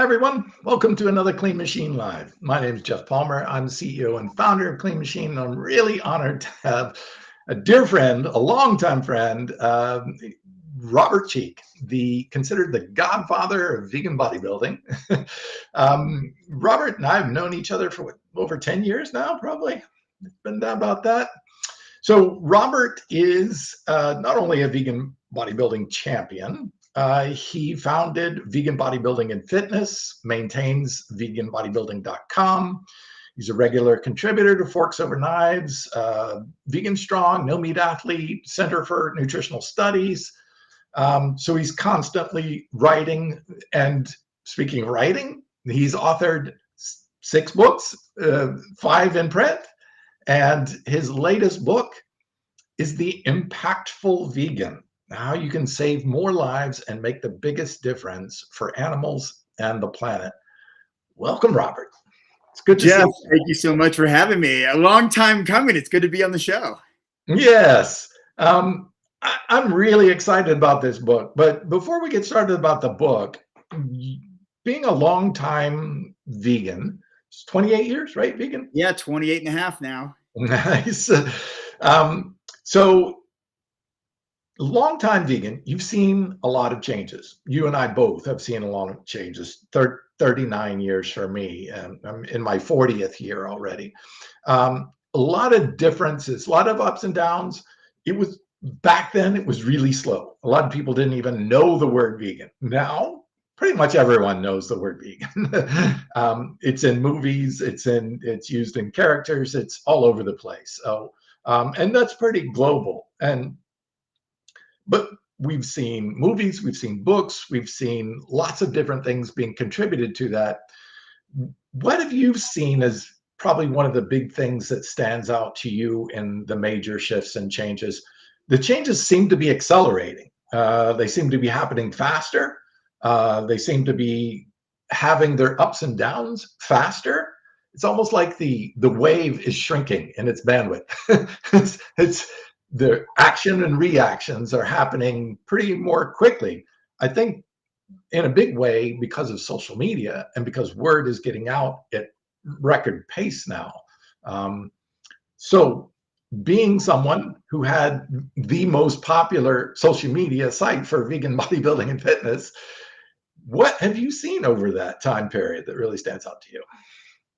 Hi, everyone. Welcome to another Clean Machine Live. My name is Geoff Palmer. I'm the CEO and founder of Clean Machine, and I'm really honored to have a dear friend, a longtime friend, Robert Cheeke, considered the godfather of vegan bodybuilding. Robert and I have known each other for over 10 years now, probably. It's been about that. So Robert is not only a vegan bodybuilding champion, he founded Vegan Bodybuilding and Fitness, maintains veganbodybuilding.com. He's a regular contributor to Forks Over Knives, Vegan Strong, No Meat Athlete, Center for Nutritional Studies. So he's constantly writing. And speaking of writing, he's authored 6 books, 5 in print. And his latest book is The Impactful Vegan: How You Can Save More Lives and Make the Biggest Difference for Animals and the Planet. Welcome, Robert. It's good to see you. Thank you so much for having me. A long time coming. It's good to be on the show. Yes. I'm really excited about this book. But before we get started about the book, being a long-time vegan, it's 28 years, right? Vegan? Yeah, 28 and a half now. Nice. So long-time vegan, you've seen a lot of changes. You and I both have seen a lot of changes. 39 years for me, and I'm in my 40th year already. A lot of differences, a lot of ups and downs. It was back then, it was really slow. A lot of people didn't even know the word vegan. Now, pretty much everyone knows the word vegan. It's in movies, it's used in characters, it's all over the place. So, and that's pretty global. But we've seen movies, we've seen books, we've seen lots of different things being contributed to that. What have you seen as probably one of the big things that stands out to you in the major shifts and changes? The changes seem to be accelerating. They seem to be happening faster. They seem to be having their ups and downs faster. It's almost like the wave is shrinking in its bandwidth. it's the action and reactions are happening pretty more quickly. I think in a big way because of social media and because word is getting out at record pace now. So being someone who had the most popular social media site for vegan bodybuilding and fitness, what have you seen over that time period that really stands out to you?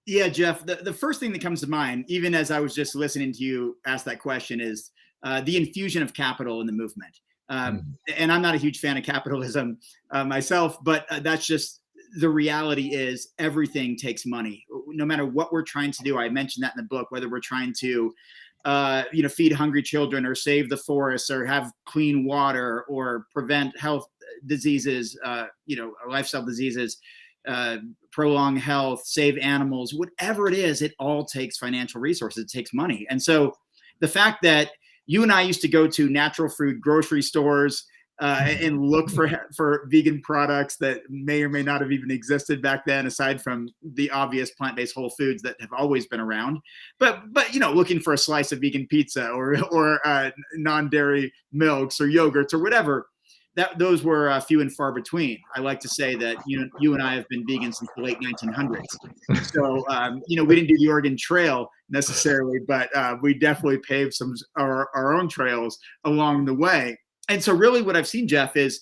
Yeah, Geoff, the first thing that comes to mind, even as I was just listening to you ask that question, is the infusion of capital in the movement. And I'm not a huge fan of capitalism myself, but that's just the reality is everything takes money. No matter what we're trying to do, I mentioned that in the book, whether we're trying to feed hungry children or save the forests or have clean water or prevent health diseases, lifestyle diseases, prolong health, save animals, whatever it is, it all takes financial resources. It takes money. And so the fact that you and I used to go to natural food grocery stores and look for vegan products that may or may not have even existed back then, aside from the obvious plant-based whole foods that have always been around. But looking for a slice of vegan pizza or non-dairy milks or yogurts or whatever, those were few and far between. I like to say that you and I have been vegan since the late 1900s. So we didn't do the Oregon Trail necessarily, but we definitely paved our own trails along the way. And so really what I've seen, Geoff, is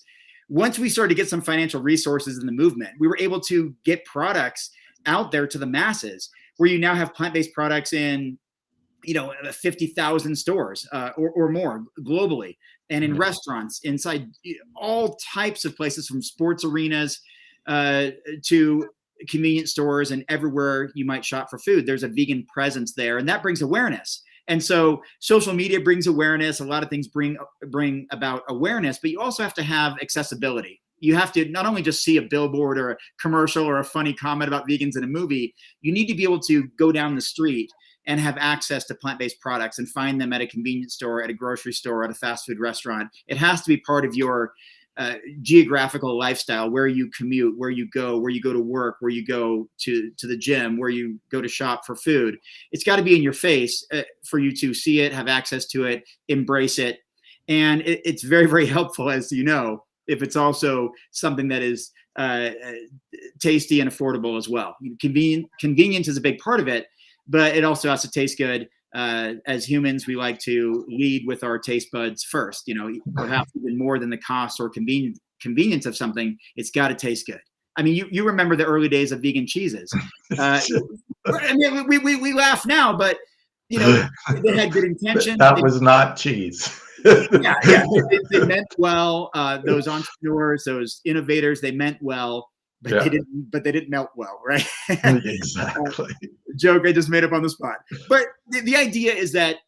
once we started to get some financial resources in the movement, we were able to get products out there to the masses, where you now have plant-based products in 50,000 stores or more globally, and in restaurants, inside all types of places, from sports arenas to convenience stores, and everywhere you might shop for food, there's a vegan presence there, and that brings awareness. And so social media brings awareness. A lot of things bring about awareness, but you also have to have accessibility. You have to not only just see a billboard or a commercial or a funny comment about vegans in a movie, you need to be able to go down the street and have access to plant-based products and find them at a convenience store, at a grocery store, at a fast food restaurant. It has to be part of your geographical lifestyle, where you commute, where you go to work, where you go to the gym, where you go to shop for food. It's got to be in your face for you to see it, have access to it, embrace it. And it's very, very helpful, as you know, if it's also something that is tasty and affordable as well. Convenience is a big part of it, but it also has to taste good. As humans, we like to lead with our taste buds first, perhaps even more than the cost or convenience of something. It's got to taste good. I mean, you remember the early days of vegan cheeses. I mean, we laugh now, but they had good intention. That was not cheese. Yeah. They meant well. Those entrepreneurs, those innovators, they meant well, but they didn't melt well, right? Exactly. Joke I just made up on the spot. But the idea is that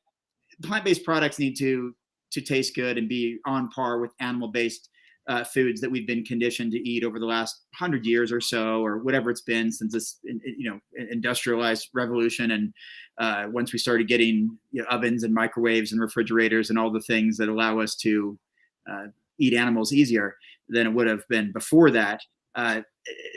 plant-based products need to taste good and be on par with animal-based foods that we've been conditioned to eat over the last 100 years or so, or whatever it's been since this, industrialized revolution. And once we started getting ovens and microwaves and refrigerators and all the things that allow us to eat animals easier than it would have been before that,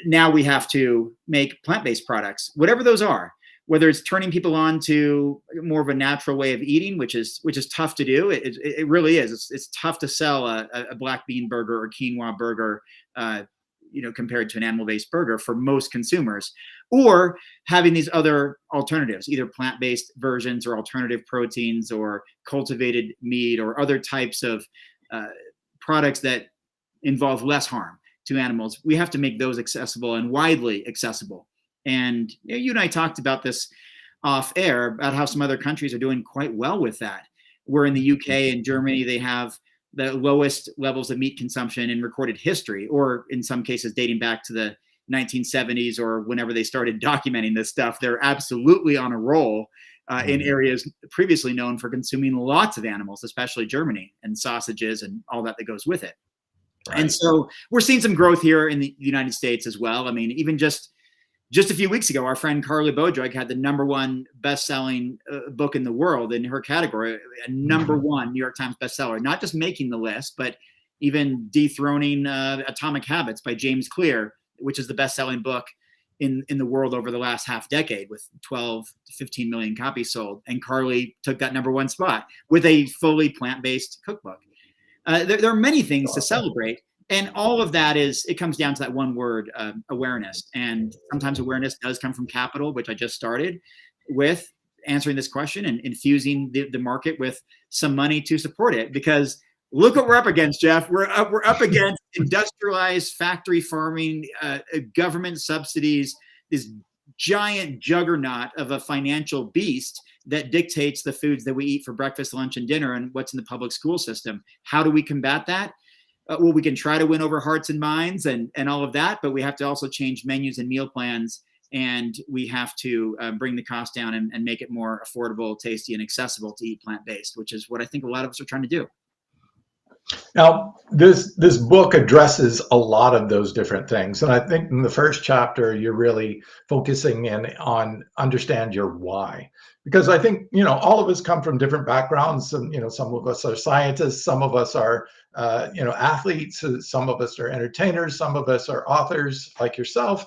now we have to make plant-based products, whatever those are. Whether it's turning people on to more of a natural way of eating, which is tough to do. It really is. It's tough to sell a black bean burger or quinoa burger, compared to an animal-based burger for most consumers, or having these other alternatives, either plant-based versions or alternative proteins or cultivated meat or other types of products that involve less harm to animals. We have to make those accessible and widely accessible. And you and I talked about this off air about how some other countries are doing quite well with that. Where in the UK and Germany, they have the lowest levels of meat consumption in recorded history, or in some cases dating back to the 1970s or whenever they started documenting this stuff. They're absolutely on a roll in areas previously known for consuming lots of animals, especially Germany, and sausages and all that goes with it. Right. And so we're seeing some growth here in the United States as well. I mean, even just a few weeks ago, our friend Carly Bodrug had the #1 best-selling book in the world in her category, a #1 New York Times bestseller, not just making the list, but even dethroning Atomic Habits by James Clear, which is the best-selling book in the world over the last half decade, with 12 to 15 million copies sold. And Carly took that #1 spot with a fully plant-based cookbook. There are many things to celebrate. And all of that it comes down to that one word, awareness. And sometimes awareness does come from capital, which I just started with answering this question and infusing the market with some money to support it. Because look what we're up against, Geoff. We're up against industrialized factory farming, government subsidies, this giant juggernaut of a financial beast that dictates the foods that we eat for breakfast, lunch, and dinner, and what's in the public school system. How do we combat that? Well, we can try to win over hearts and minds and all of that, but we have to also change menus and meal plans, and we have to bring the cost down and make it more affordable, tasty, and accessible to eat plant-based, which is what I think a lot of us are trying to do. Now, this book addresses a lot of those different things. And I think in the first chapter, you're really focusing in on understand your why. Because I think, all of us come from different backgrounds. And, some of us are scientists, some of us are, athletes, some of us are entertainers, some of us are authors like yourself.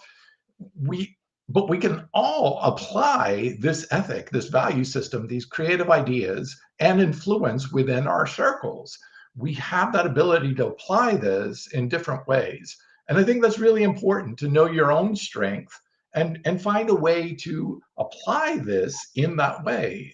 But we can all apply this ethic, this value system, these creative ideas and influence within our circles. We have that ability to apply this in different ways. And I think that's really important to know your own strength and find a way to apply this in that way,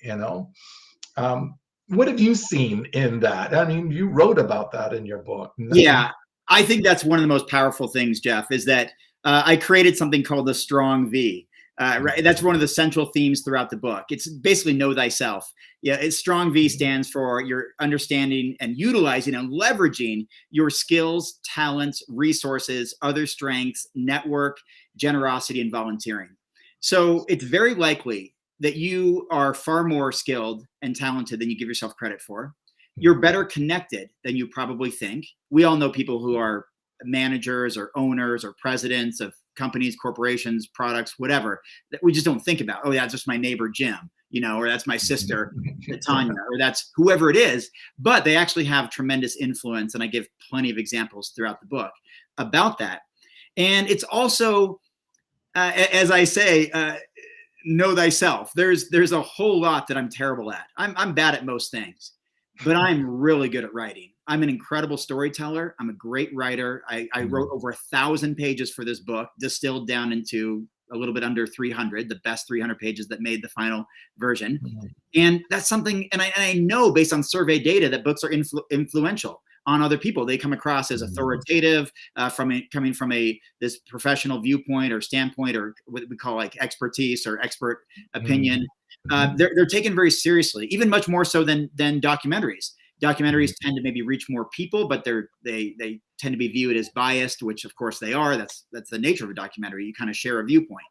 What have you seen in that? I mean, you wrote about that in your book. Yeah, I think that's one of the most powerful things, Geoff, is that I created something called the Strong V. Right, that's one of the central themes throughout the book. It's basically know thyself. Yeah, Strong V stands for your understanding and utilizing and leveraging your skills, talents, resources, other strengths, network, generosity, and volunteering. So it's very likely that you are far more skilled and talented than you give yourself credit for. You're better connected than you probably think. We all know people who are managers or owners or presidents of companies, corporations, products, whatever, that we just don't think about. Oh, yeah, that's just my neighbor, Jim, or that's my sister, Tanya, or that's whoever it is. But they actually have tremendous influence. And I give plenty of examples throughout the book about that. And it's also, as I say, know thyself. There's a whole lot that I'm terrible at. I'm bad at most things, but I'm really good at writing. I'm an incredible storyteller. I'm a great writer. I wrote over 1,000 pages for this book, distilled down into a little bit under 300, the best 300 pages that made the final version. And that's something, and I know based on survey data that books are influential on other people. They come across as authoritative, coming from this professional viewpoint or standpoint, or what we call like expertise or expert opinion. They're taken very seriously, even much more so than documentaries. Documentaries tend to maybe reach more people, but they tend to be viewed as biased, which of course they are. That's the nature of a documentary. You kind of share a viewpoint,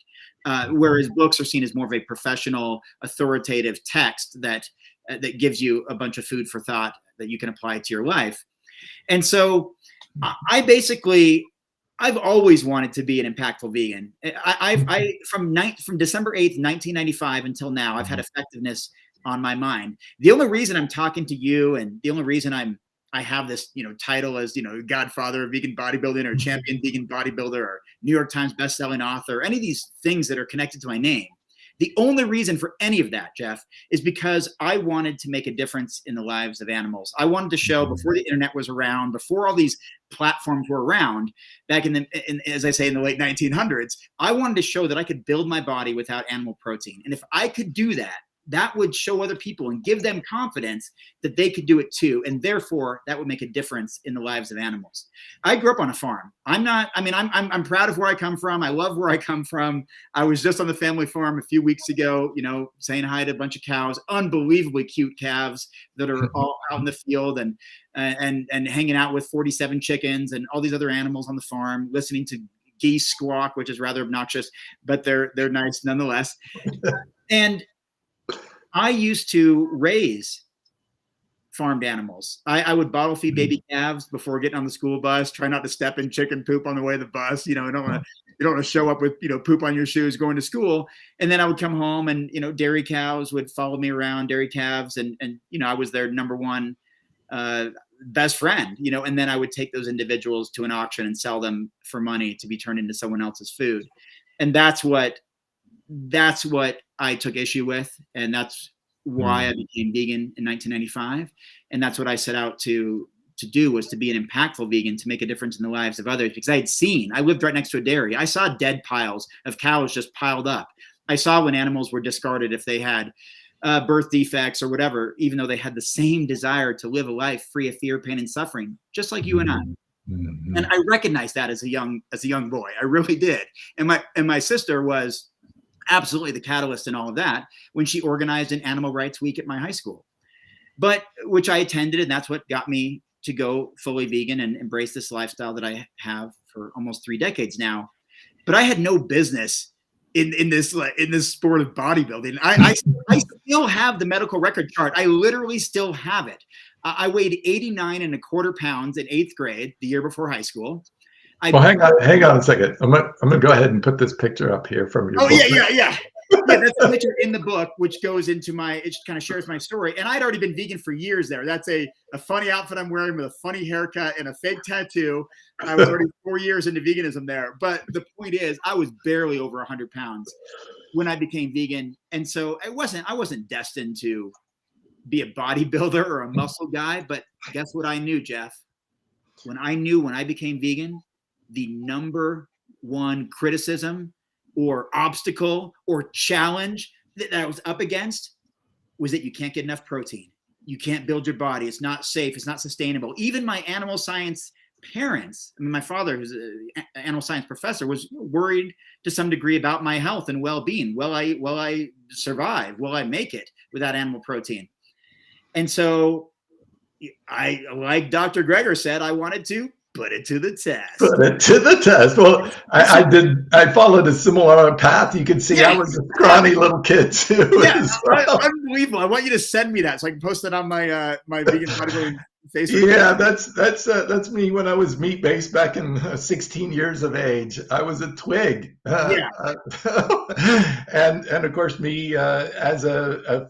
whereas books are seen as more of a professional, authoritative text that gives you a bunch of food for thought that you can apply to your life. And so I've always wanted to be an impactful vegan. From December 8th, 1995 until now, I've had effectiveness on my mind. The only reason I'm talking to you, and the only reason I have this, title as, Godfather of vegan bodybuilding, or champion vegan bodybuilder, or New York Times bestselling author, any of these things that are connected to my name. The only reason for any of that, Geoff, is because I wanted to make a difference in the lives of animals. I wanted to show, before the internet was around, before all these platforms were around, back as I say, in the late 1900s, I wanted to show that I could build my body without animal protein. And if I could do that, that would show other people and give them confidence that they could do it too. And therefore that would make a difference in the lives of animals. I grew up on a farm. I'm proud of where I come from. I love where I come from. I was just on the family farm a few weeks ago, saying hi to a bunch of cows, unbelievably cute calves that are all out in the field, and hanging out with 47 chickens and all these other animals on the farm, listening to geese squawk, which is rather obnoxious, but they're nice nonetheless. And I used to raise farmed animals. I would bottle feed baby calves before getting on the school bus. Try not to step in chicken poop on the way to the bus. You don't want to show up with poop on your shoes going to school. And then I would come home, and dairy cows would follow me around, dairy calves, and I was their number one best friend. And then I would take those individuals to an auction and sell them for money to be turned into someone else's food. And that's what I took issue with, and that's why I became vegan in 1995. And that's what I set out to do, was to be an impactful vegan, to make a difference in the lives of others, because I lived right next to a dairy. I saw dead piles of cows just piled up. I saw when animals were discarded if they had birth defects or whatever, even though they had the same desire to live a life free of fear, pain, and suffering, just like you and I. And I recognized that as a young boy. I really did. And my sister was absolutely the catalyst in all of that when she organized an animal rights week at my high school, which I attended. And that's what got me to go fully vegan and embrace this lifestyle that I have for almost 3 decades now. But I had no business in this sport of bodybuilding. I still have the medical record chart. I literally still have it. I weighed 89.25 pounds in 8th grade, the year before high school. Well, hang on a second. I'm gonna go ahead and put this picture up here from your book. Yeah. That's a picture in the book, which goes into it kind of shares my story. And I'd already been vegan for years there. That's a funny outfit I'm wearing with a funny haircut and a fake tattoo. I was already 4 years into veganism there. But the point is, I was barely over 100 pounds when I became vegan. And so I wasn't destined to be a bodybuilder or a muscle guy. But guess what I knew, Geoff? When I became vegan, the number one criticism or obstacle or challenge that I was up against was that you can't get enough protein. You can't build your body. It's not safe. It's not sustainable. Even my animal science parents, my father, who's an animal science professor, was worried to some degree about my health and well-being. Will I survive? Will I make it without animal protein? And so like Dr. Greger said, I wanted to put it to the test. Well, I followed a similar path. You can see I was a scrawny little kid too. Yeah, unbelievable. I want you to send me that so I can post it on my my vegan bodybuilding Facebook. Yeah, that's me when I was meat-based back in 16 years of age. I was a twig. And of course me as a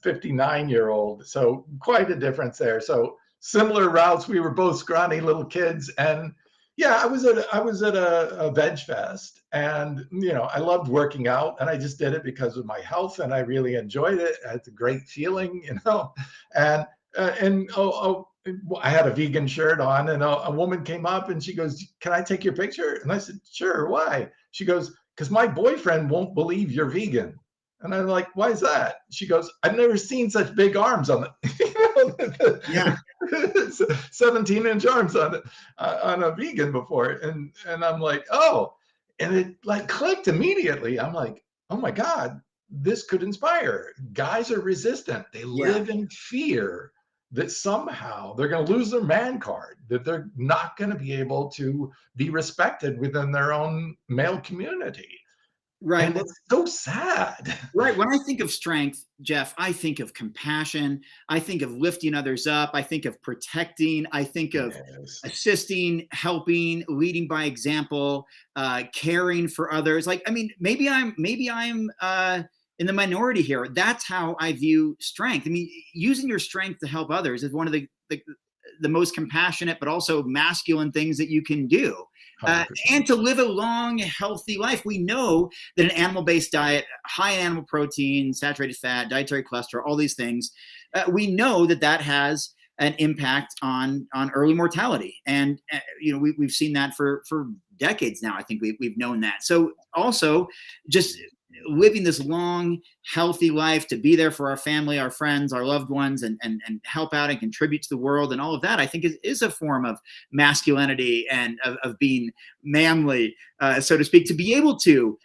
59-year-old. So quite a difference there. So similar routes. We were both scrawny little kids, and I was at a veg fest, and I loved working out, and I just did it because of my health, and I really enjoyed it. I had a great feeling, and I had a vegan shirt on, and a woman came up and she goes, "Can I take your picture?" And I said, "Sure, why?" She goes, "Because my boyfriend won't believe you're vegan." And I'm like, "Why is that?" She goes, "I've never seen such big arms on the, Yeah. 17-inch arms on a vegan before." And I'm like, "Oh," and it like clicked immediately. I'm like, "Oh my God, this could inspire." Guys are resistant. They Yeah. live in fear that somehow they're going to lose their man card, that they're not going to be able to be respected within their own male community. Right. And it's so sad. Right. When I think of strength, Geoff, I think of compassion. I think of lifting others up. I think of protecting. I think of Yes. assisting, helping, leading by example, caring for others. Like, I mean, maybe I'm in the minority here. That's how I view strength. I mean, using your strength to help others is one of the most compassionate, but also masculine things that you can do. 100%. And to live a long, healthy life. We know that an animal-based diet, high in animal protein, saturated fat, dietary cholesterol, all these things, we know that has an impact on early mortality. And we've seen that for decades now. I think we've known that. So also just living this long, healthy life, to be there for our family, our friends, our loved ones, and help out and contribute to the world and all of that, I think is a form of masculinity and of being manly, so to speak, to be able to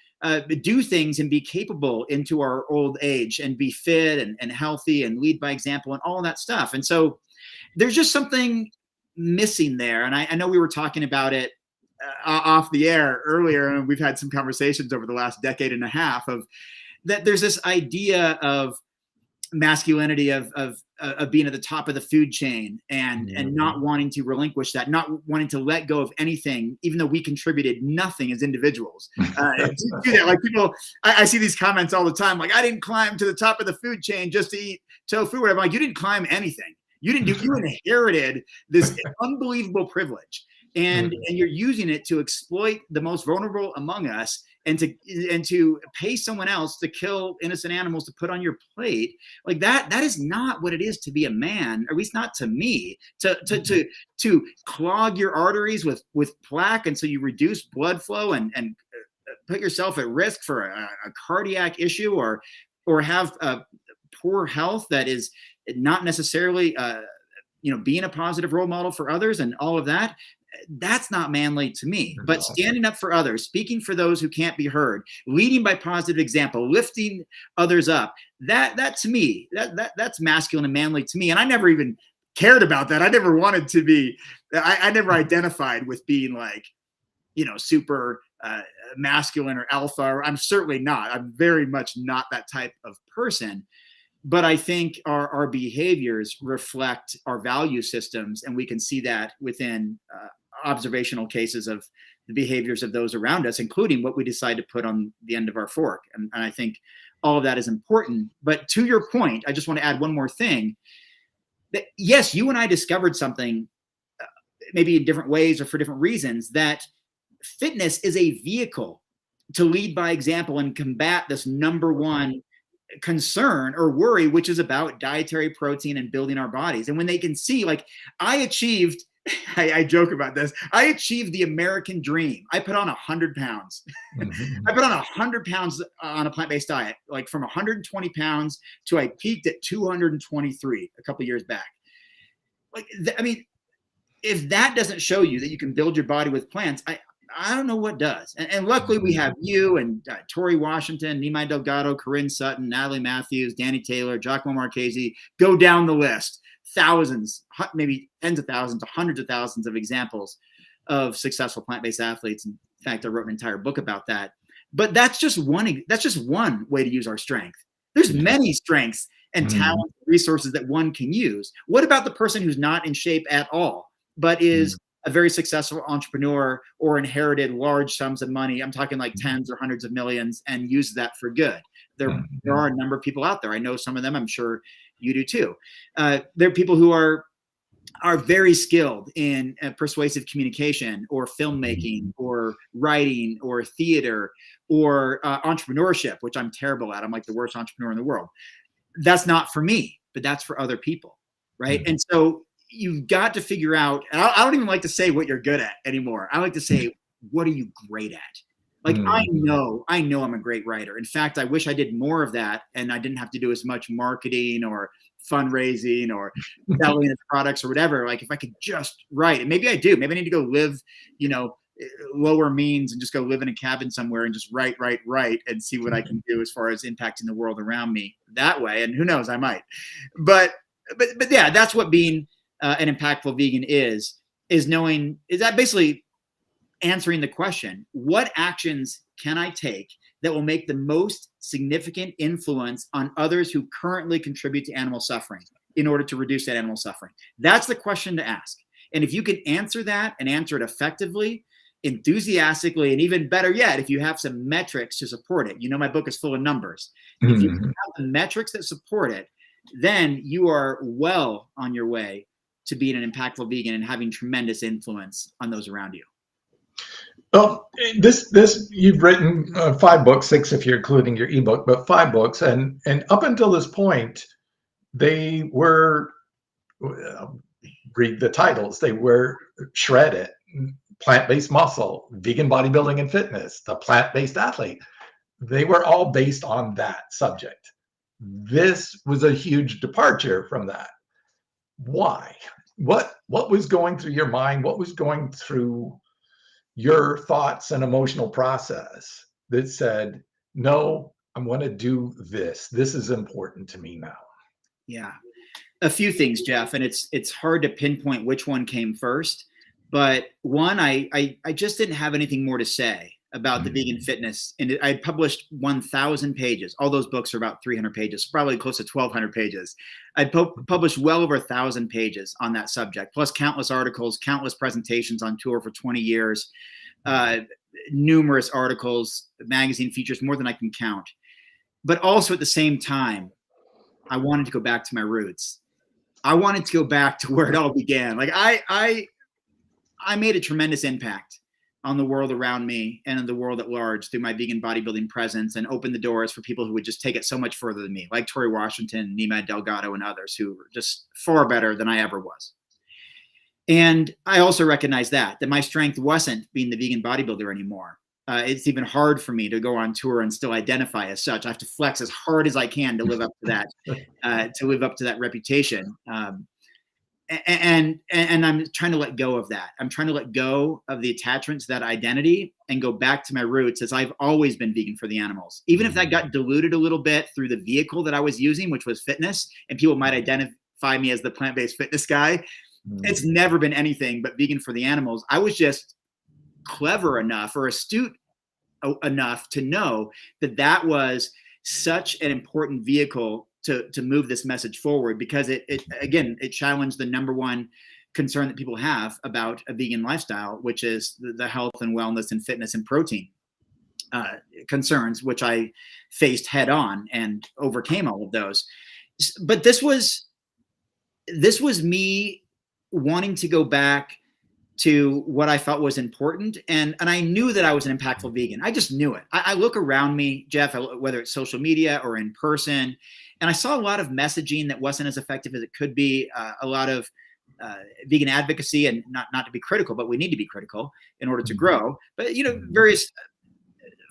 do things and be capable into our old age and be fit and healthy and lead by example and all of that stuff. And so there's just something missing there. And I know we were talking about it off the air earlier, and we've had some conversations over the last decade and a half of that. There's this idea of masculinity of being at the top of the food chain and not wanting to relinquish that, not wanting to let go of anything, even though we contributed nothing as individuals. Do that. Like people, I see these comments all the time. Like, I didn't climb to the top of the food chain just to eat tofu or whatever. Like, you didn't climb anything. You inherited this unbelievable privilege. And you're using it to exploit the most vulnerable among us, and to pay someone else to kill innocent animals to put on your plate. Like that is not what it is to be a man, or at least not to me. To clog your arteries with plaque, and so you reduce blood flow and put yourself at risk for a cardiac issue, or have poor health that is not necessarily being a positive role model for others and all of that. That's not manly to me. But standing up for others, speaking for those who can't be heard, leading by positive example, lifting others up, that to me, that's masculine and manly to me. And I never even cared about that. I never wanted to be, I never identified with being like, super masculine or alpha. I'm certainly not. I'm very much not that type of person. But I think our behaviors reflect our value systems, and we can see that within observational cases of the behaviors of those around us, including what we decide to put on the end of our fork. And I think all of that is important. But to your point, I just want to add one more thing. That yes, you and I discovered something, maybe in different ways or for different reasons, that fitness is a vehicle to lead by example and combat this number one concern or worry, which is about dietary protein and building our bodies. And when they can see, like, I joke about this, I achieved the American dream. I put on 100 pounds. I put on 100 pounds on a plant-based diet, like from 120 pounds to I peaked at 223 a couple of years back. Like, I mean, if that doesn't show you that you can build your body with plants, I don't know what does. And luckily we have you and Tori Washington, Nimai Delgado, Corinne Sutton, Natalie Matthews, Danny Taylor, Giacomo Marchese. Go down the list. Thousands, maybe tens of thousands, hundreds of thousands of examples of successful plant-based athletes. In fact, I wrote an entire book about that. But that's just one way to use our strength. There's many strengths and talent resources that one can use. What about the person who's not in shape at all, but is a very successful entrepreneur or inherited large sums of money? I'm talking like tens or hundreds of millions, and use that for good. There are a number of people out there. I know some of them. I'm sure you do too. There are people who are very skilled in persuasive communication or filmmaking or writing or theater or entrepreneurship, which I'm terrible at. I'm like the worst entrepreneur in the world. That's not for me, but that's for other people, right? And so you've got to figure out, and I don't even like to say what you're good at anymore. I like to say, what are you great at? Like, I know I'm a great writer. In fact, I wish I did more of that and I didn't have to do as much marketing or fundraising or selling the products or whatever. Like, if I could just write, and maybe I do, maybe I need to go live, lower means and just go live in a cabin somewhere and just write and see what I can do as far as impacting the world around me that way. And who knows, I might. But yeah, that's what being an impactful vegan is that basically answering the question, what actions can I take that will make the most significant influence on others who currently contribute to animal suffering in order to reduce that animal suffering? That's the question to ask. And if you can answer that and answer it effectively, enthusiastically, and even better yet, if you have some metrics to support it, my book is full of numbers. If you have the metrics that support it, then you are well on your way to being an impactful vegan and having tremendous influence on those around you. Well, this you've written 5 books, 6 if you're including your ebook, but 5 books, and up until this point, they were read the titles. They were Shred It, Plant-Based Muscle, Vegan Bodybuilding and Fitness, The Plant-Based Athlete. They were all based on that subject. This was a huge departure from that. Why? What was going through your mind? What was going through your thoughts and emotional process that said, no, I'm going to do this. This is important to me now? Yeah, a few things, Geoff, and it's hard to pinpoint which one came first. But one, I just didn't have anything more to say about the vegan fitness. And I published 1,000 pages. All those books are about 300 pages, probably close to 1,200 pages. I published well over 1,000 pages on that subject, plus countless articles, countless presentations on tour for 20 years, numerous articles, magazine features, more than I can count. But also at the same time, I wanted to go back to my roots. I wanted to go back to where it all began. Like I made a tremendous impact on the world around me and in the world at large through my vegan bodybuilding presence, and opened the doors for people who would just take it so much further than me, like Tori Washington, Nima Delgado, and others who were just far better than I ever was. And I also recognized that my strength wasn't being the vegan bodybuilder anymore. It's even hard for me to go on tour and still identify as such. I have to flex as hard as I can to live up to that, reputation. And I'm trying to let go of that. I'm trying to let go of the attachment to that identity and go back to my roots, as I've always been vegan for the animals. Even if that got diluted a little bit through the vehicle that I was using, which was fitness, and people might identify me as the plant-based fitness guy. It's never been anything but vegan for the animals. I was just clever enough or astute enough to know that was such an important vehicle to move this message forward, because it challenged the number one concern that people have about a vegan lifestyle, which is the health and wellness and fitness and protein concerns, which I faced head on and overcame all of those. But this was me wanting to go back to what I felt was important. And I knew that I was an impactful vegan. I just knew it. I look around me, Geoff, whether it's social media or in person, and I saw a lot of messaging that wasn't as effective as it could be, a lot of vegan advocacy, and not to be critical, but we need to be critical in order to grow. But, various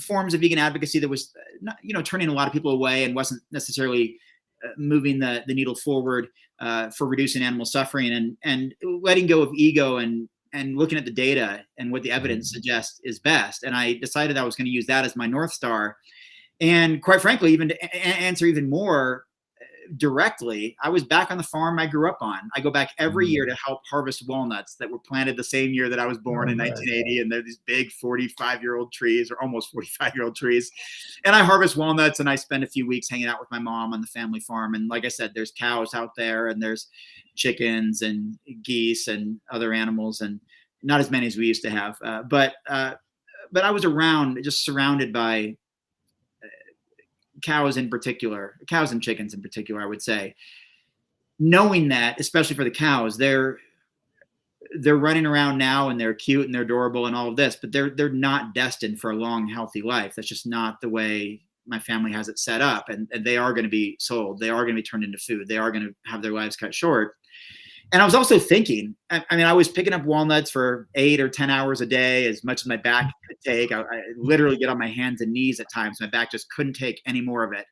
forms of vegan advocacy that was, not, turning a lot of people away and wasn't necessarily moving the needle forward for reducing animal suffering, and letting go of ego and looking at the data and what the evidence suggests is best. And I decided I was going to use that as my North Star. And quite frankly, even to answer even more directly, I was back on the farm I grew up on. I go back every year to help harvest walnuts that were planted the same year that I was born in 1980. And they're these big 45-year-old trees, or almost 45-year-old trees. And I harvest walnuts, and I spend a few weeks hanging out with my mom on the family farm. And like I said, there's cows out there, and there's chickens and geese and other animals, and not as many as we used to have. But I was around, just surrounded by cows and chickens in particular, I would say, knowing that, especially for the cows, they're running around now, and they're cute and they're adorable and all of this, but they're not destined for a long, healthy life. That's just not the way my family has it set up. And they are going to be sold. They are going to be turned into food. They are going to have their lives cut short. And I was also thinking, I mean, I was picking up walnuts for 8 or 10 hours a day, as much as my back could take. I literally get on my hands and knees at times. My back just couldn't take any more of it.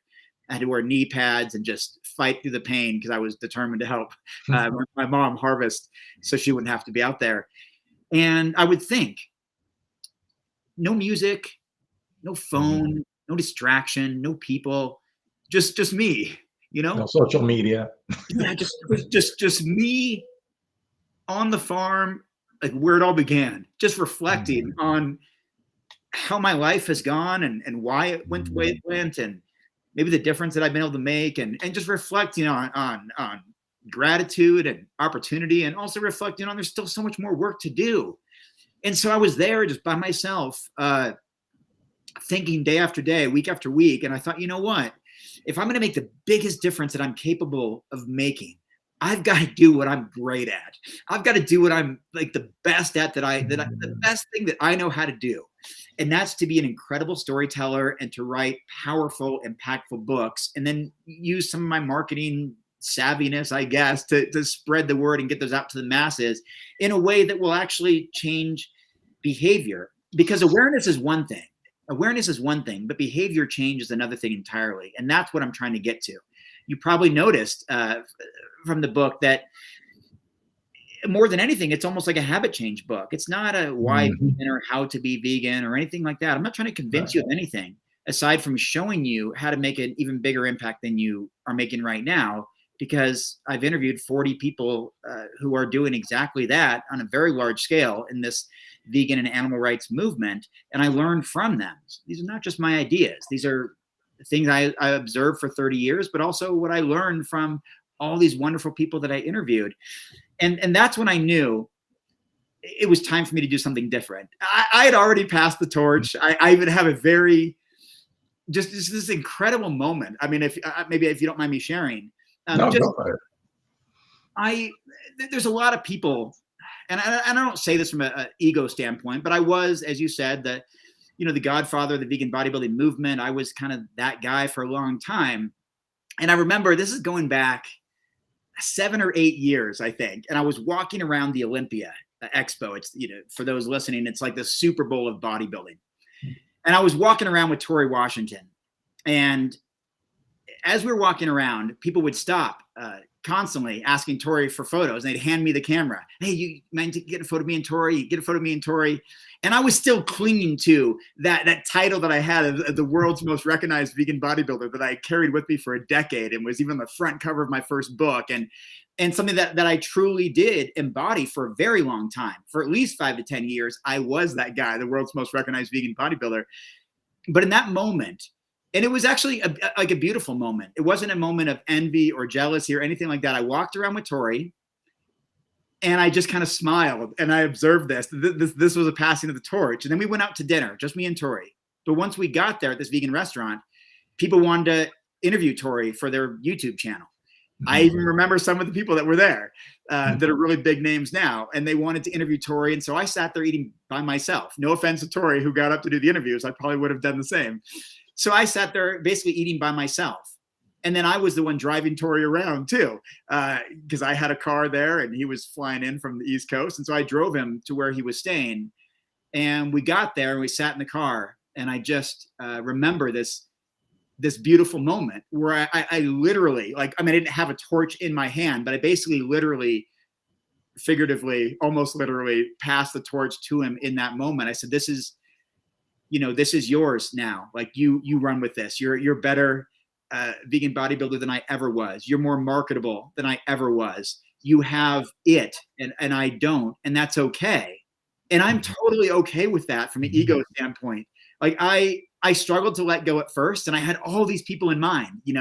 I had to wear knee pads and just fight through the pain because I was determined to help my mom harvest so she wouldn't have to be out there. And I would think, no music, no phone, no distraction, no people, just me, you know? No social media. Yeah, just me on the farm, like where it all began, just reflecting on how my life has gone and why it went the way it went, and maybe the difference that I've been able to make, and just reflecting on gratitude and opportunity, and also reflecting on there's still so much more work to do. And so I was there just by myself, thinking day after day, week after week. And I thought, you know what? If I'm going to make the biggest difference that I'm capable of making, I've got to do what I'm great at. I've got to do what I'm like the best at, the best thing that I know how to do. And that's to be an incredible storyteller and to write powerful, impactful books, and then use some of my marketing savviness, I guess, to spread the word and get those out to the masses in a way that will actually change behavior. Because awareness is one thing. But behavior change is another thing entirely. And that's what I'm trying to get to. You probably noticed from the book that more than anything, it's almost like a habit change book. It's not a why vegan or how to be vegan or anything like that. I'm not trying to convince you of anything aside from showing you how to make an even bigger impact than you are making right now, because I've interviewed 40 people who are doing exactly that on a very large scale in this vegan and animal rights movement. And I learned from them. These are not just my ideas. These are things I observed for 30 years, but also what I learned from all these wonderful people that I interviewed. And that's when I knew it was time for me to do something different. I had already passed the torch. I even have a very, just this incredible moment. I mean, if maybe if you don't mind me sharing. No, go for it. There's a lot of people, and I don't say this from an ego standpoint, but I was, as you said, the godfather of the vegan bodybuilding movement. I was kind of that guy for a long time. And I remember, this is going back 7 or 8 years, I think. And I was walking around the Olympia Expo. It's, for those listening, it's like the Super Bowl of bodybuilding. And I was walking around with Tori Washington. And as we were walking around, people would stop constantly asking Tori for photos. And they'd hand me the camera. Hey, you mind to get a photo of me and Tori? Get a photo of me and Tori. And I was still clinging to that title that I had of the world's most recognized vegan bodybuilder that I carried with me for a decade and was even the front cover of my first book, and something that I truly did embody for a very long time. For at least 5 to 10 years, I was that guy, the world's most recognized vegan bodybuilder. But in that moment, and it was actually like a beautiful moment. It wasn't a moment of envy or jealousy or anything like that. I walked around with Tori, and I just kind of smiled, and I observed this. This was a passing of the torch. And then we went out to dinner, just me and Tori. But once we got there at this vegan restaurant, people wanted to interview Tori for their YouTube channel. I even remember some of the people that were there that are really big names now, and they wanted to interview Tori. And so I sat there eating by myself. No offense to Tori, who got up to do the interviews. I probably would have done the same. So I sat there basically eating by myself. And then I was the one driving Tori around too, because I had a car there and he was flying in from the East Coast. And so I drove him to where he was staying. And we got there and we sat in the car. And I just remember this beautiful moment where I literally, I didn't have a torch in my hand, but I basically literally, figuratively, almost literally passed the torch to him in that moment. I said, this is yours now. Like you run with this. You're better vegan bodybuilder than I ever was. You're more marketable than I ever was. You have it and I don't, and that's okay. And I'm totally okay with that from an ego standpoint. Like I struggled to let go at first, and I had all these people in mind, they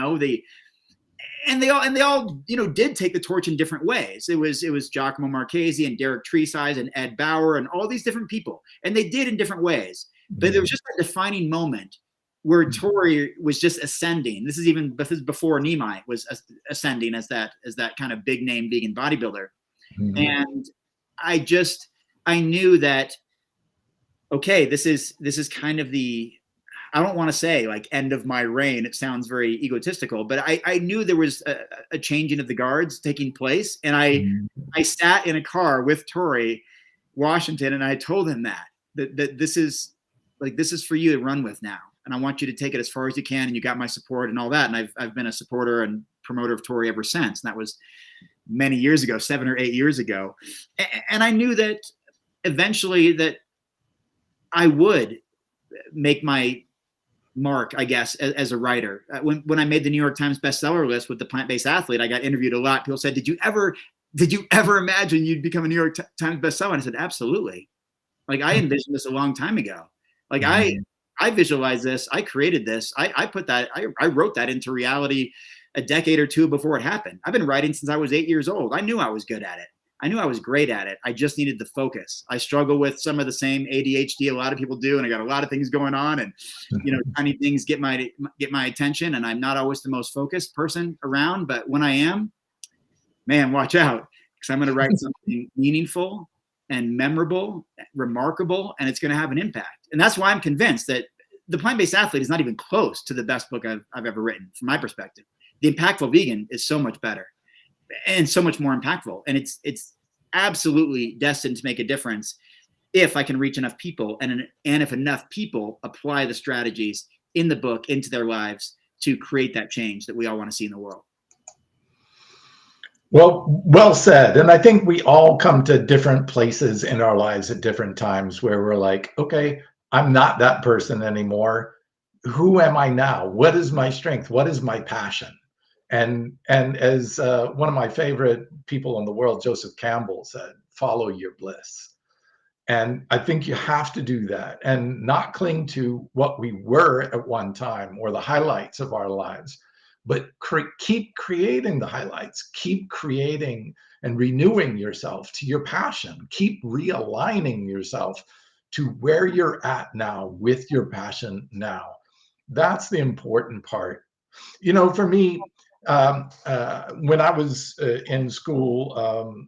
all did take the torch in different ways. It was Giacomo Marchese and Derek Treesize and Ed Bauer and all these different people, and they did in different ways. But there was just a defining moment where Tori was just ascending. This is before Nimai was ascending as that kind of big name vegan bodybuilder. And I knew that, okay, this is kind of the I don't want to say like end of my reign. It sounds very egotistical, but I knew there was a changing of the guards taking place. And I sat in a car with Tory Washington, and I told him that this is for you to run with now. And I want you to take it as far as you can. And you got my support and all that. And I've been a supporter and promoter of Tory ever since. And that was many years ago, 7 or 8 years ago. And I knew that eventually that I would make my mark, I guess, as a writer. When I made the New York Times bestseller list with The Plant-Based Athlete, I got interviewed a lot. People said, did you ever imagine you'd become a New York Times bestseller? And I said, absolutely. Like, I envisioned this a long time ago. Like, I visualized this. I created this. I wrote that into reality a decade or two before it happened. I've been writing since I was 8 years old. I knew I was good at it. I knew I was great at it. I just needed the focus. I struggle with some of the same ADHD a lot of people do, and I got a lot of things going on, and tiny things get my attention, and I'm not always the most focused person around. But when I am, man, watch out, because I'm going to write something meaningful and memorable, remarkable, and it's going to have an impact. And that's why I'm convinced that The Plant-Based Athlete is not even close to the best book I've ever written, from my perspective. The Impactful Vegan is so much better and so much more impactful. And it's absolutely destined to make a difference if I can reach enough people, and if enough people apply the strategies in the book into their lives to create that change that we all want to see in the world. Well said. And I think we all come to different places in our lives at different times where we're like, okay, I'm not that person anymore. Who am I now? What is my strength? What is my passion? And as one of my favorite people in the world, Joseph Campbell, said, follow your bliss. And I think you have to do that and not cling to what we were at one time or the highlights of our lives, but keep creating the highlights, keep creating and renewing yourself to your passion, keep realigning yourself to where you're at now with your passion now. That's the important part. For me, when I was in school,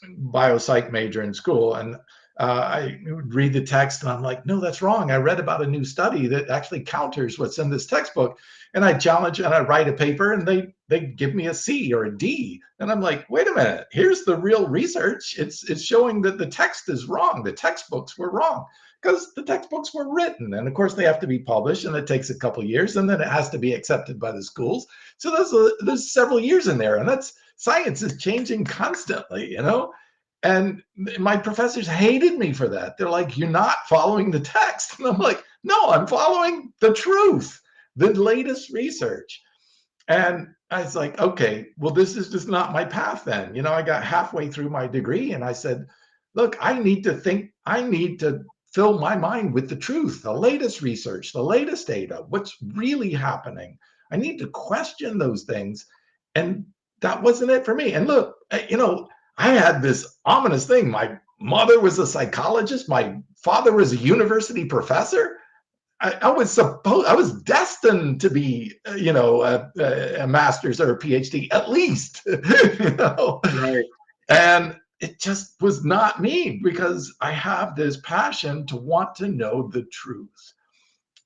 biopsych major in school, and I would read the text and I'm like, no, that's wrong. I read about a new study that actually counters what's in this textbook. And I challenge and I write a paper, and they give me a C or a D. And I'm like, wait a minute, here's the real research. It's showing that the text is wrong. The textbooks were wrong because the textbooks were written. And of course they have to be published, and it takes a couple of years, and then it has to be accepted by the schools. So there's several years in there, and that's science is changing constantly, And my professors hated me for that. They're like, you're not following the text. And I'm like, no, I'm following the truth, the latest research. And I was like, okay, well, this is just not my path then. I got halfway through my degree, and I said, look, I need to fill my mind with the truth, the latest research, the latest data, what's really happening. I need to question those things. And that wasn't it for me. And look, I had this ominous thing. My mother was a psychologist. My father was a university professor. I was destined to be, a master's or a PhD at least, Right. And it just was not me, because I have this passion to want to know the truth.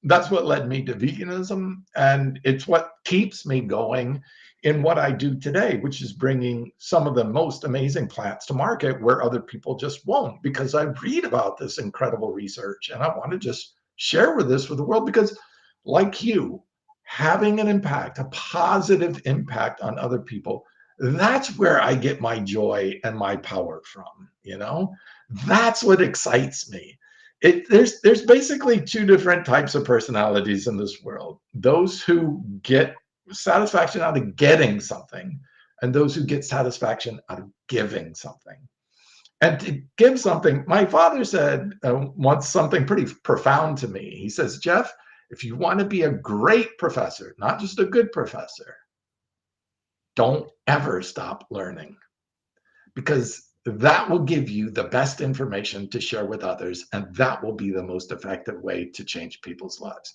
That's what led me to veganism, and it's what keeps me going in what I do today, which is bringing some of the most amazing plants to market where other people just won't, because I read about this incredible research and I want to just share with the world, because like you, having an impact, a positive impact on other people, that's where I get my joy and my power from, That's what excites me. There's basically two different types of personalities in this world. Those who get satisfaction out of getting something, and those who get satisfaction out of giving something. And to give something, my father said once something pretty profound to me. He says, Geoff, if you want to be a great professor, not just a good professor, don't ever stop learning, because that will give you the best information to share with others, and that will be the most effective way to change people's lives.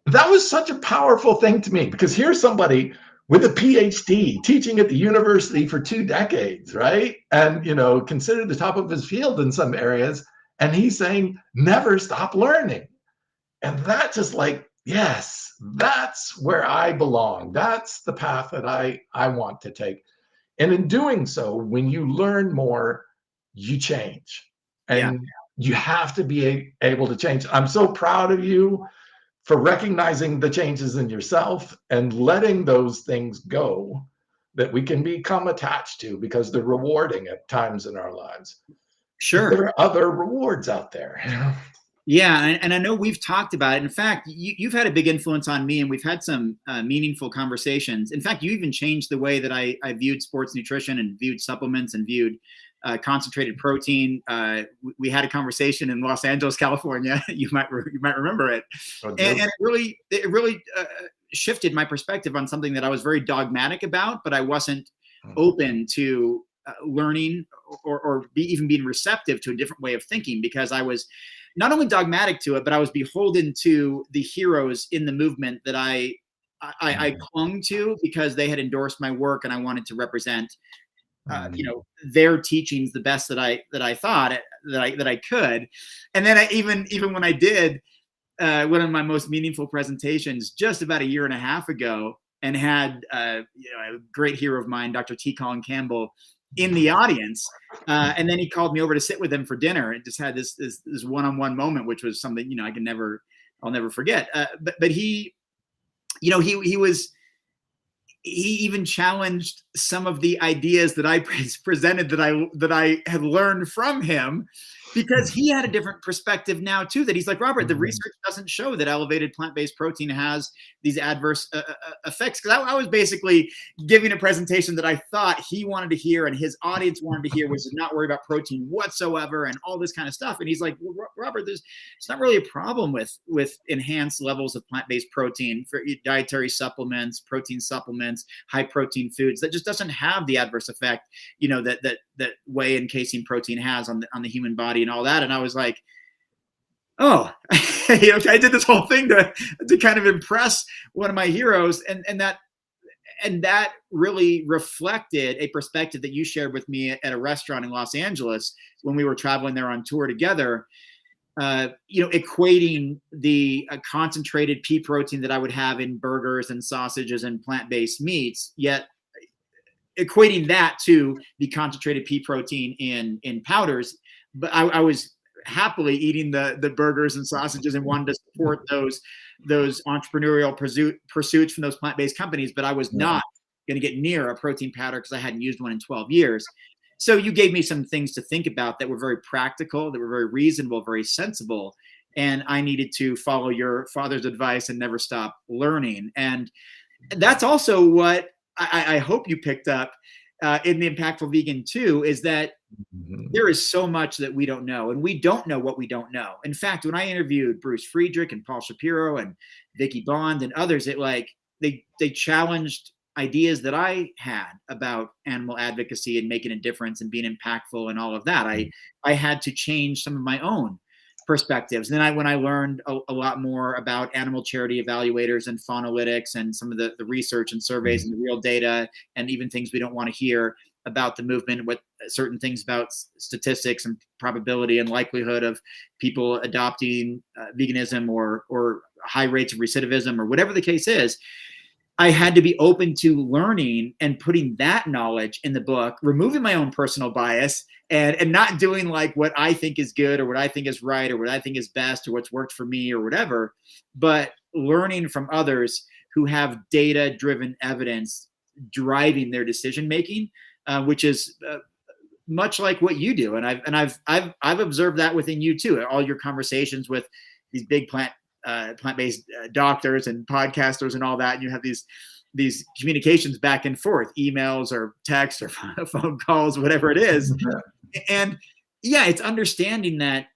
That was such a powerful thing to me, because here's somebody with a PhD teaching at the university for 2 decades, right? And, considered the top of his field in some areas. And he's saying, never stop learning. And that just Yes, that's where I belong. That's the path that I want to take. And in doing so, when you learn more, you change. Yeah. And you have to be able to change. I'm so proud of you for recognizing the changes in yourself and letting those things go that we can become attached to because they're rewarding at times in our lives. But Sure. there are other rewards out there. Yeah, and I know we've talked about it. In fact, you've had a big influence on me, and we've had some meaningful conversations. In fact, you even changed the way that I viewed sports nutrition and viewed supplements and viewed concentrated protein. We had a conversation in Los Angeles, California. You might remember it, and it really shifted my perspective on something that I was very dogmatic about, but I wasn't open to learning or even being receptive to a different way of thinking, because I was not only dogmatic to it, but I was beholden to the heroes in the movement that I clung to because they had endorsed my work, and I wanted to represent, their teachings the best that I thought that I could. And then even when I did one of my most meaningful presentations just about a year and a half ago, and had a great hero of mine, Dr. T. Colin Campbell, in the audience, and then he called me over to sit with him for dinner, and just had this one-on-one moment, which was something I'll never forget. But he even challenged some of the ideas that I presented that I had learned from him, because he had a different perspective now too, that he's like, Robert, the research doesn't show that elevated plant-based protein has these adverse effects. Because I was basically giving a presentation that I thought he wanted to hear and his audience wanted to hear, which is not worry about protein whatsoever and all this kind of stuff. And he's like, well, Robert, it's not really a problem with enhanced levels of plant-based protein for dietary supplements, protein supplements, high protein foods. That just doesn't have the adverse effect, that whey and casein protein has on the human body and all that. And I was like, oh, I did this whole thing to kind of impress one of my heroes, and that really reflected a perspective that you shared with me at a restaurant in Los Angeles when we were traveling there on tour together. Equating the concentrated pea protein that I would have in burgers and sausages and plant-based meats, yet equating that to the concentrated pea protein in powders. But I was happily eating the burgers and sausages and wanted to support those entrepreneurial pursuits from those plant-based companies, but I was not going to get near a protein powder because I hadn't used one in 12 years. So you gave me some things to think about that were very practical, that were very reasonable, very sensible. And I needed to follow your father's advice and never stop learning. And that's also what I hope you picked up in the Impactful Vegan too, is that there is so much that we don't know, and we don't know what we don't know. In fact, when I interviewed Bruce Friedrich and Paul Shapiro and Vicky Bond and others, they challenged ideas that I had about animal advocacy and making a difference and being impactful and all of that. I had to change some of my own perspectives. Then when I learned a lot more about animal charity evaluators and faunalytics and some of the research and surveys and the real data, and even things we don't want to hear about the movement, with certain things about statistics and probability and likelihood of people adopting veganism or high rates of recidivism or whatever the case is, I had to be open to learning and putting that knowledge in the book, removing my own personal bias and not doing like what I think is good or what I think is right or what I think is best or what's worked for me or whatever, but learning from others who have data-driven evidence driving their decision-making, which is much like what you do. And I've observed that within you too. All your conversations with these big plant-based doctors and podcasters and all that, and you have these communications back and forth, emails or texts or phone calls, whatever it is. And yeah, it's understanding that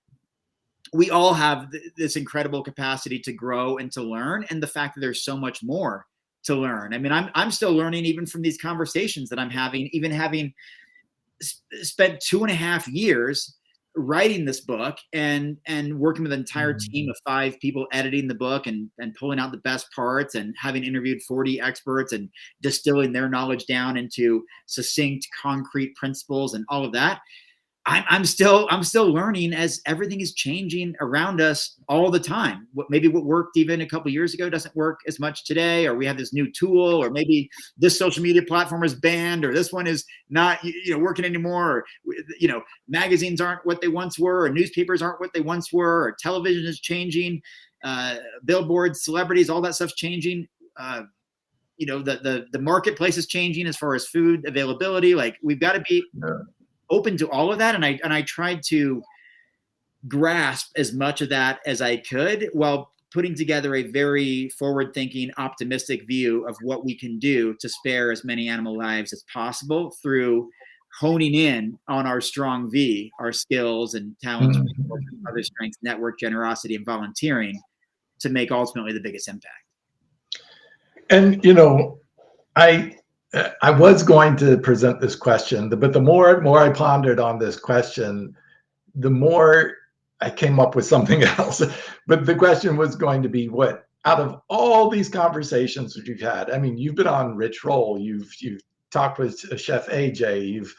we all have this incredible capacity to grow and to learn, and the fact that there's so much more to learn. I mean, I'm still learning even from these conversations that I'm having, even having spent 2.5 years writing this book and working with an entire team of 5 people editing the book and pulling out the best parts, and having interviewed 40 experts and distilling their knowledge down into succinct, concrete principles and all of that. I'm still learning as everything is changing around us all the time. Maybe what worked even a couple of years ago doesn't work as much today, or we have this new tool, or maybe this social media platform is banned, or this one is not working anymore, or magazines aren't what they once were, or newspapers aren't what they once were, or television is changing, billboards, celebrities, all that stuff's changing. The marketplace is changing as far as food availability. Like, we've got to be open to all of that, and I tried to grasp as much of that as I could while putting together a very forward-thinking, optimistic view of what we can do to spare as many animal lives as possible through honing in on our strong V, our skills and talents, other strengths, network, generosity, and volunteering to make ultimately the biggest impact. And I was going to present this question, but the more I pondered on this question, the more I came up with something else. But the question was going to be, what out of all these conversations that you've had? I mean, you've been on Rich Roll, you've talked with Chef AJ, you've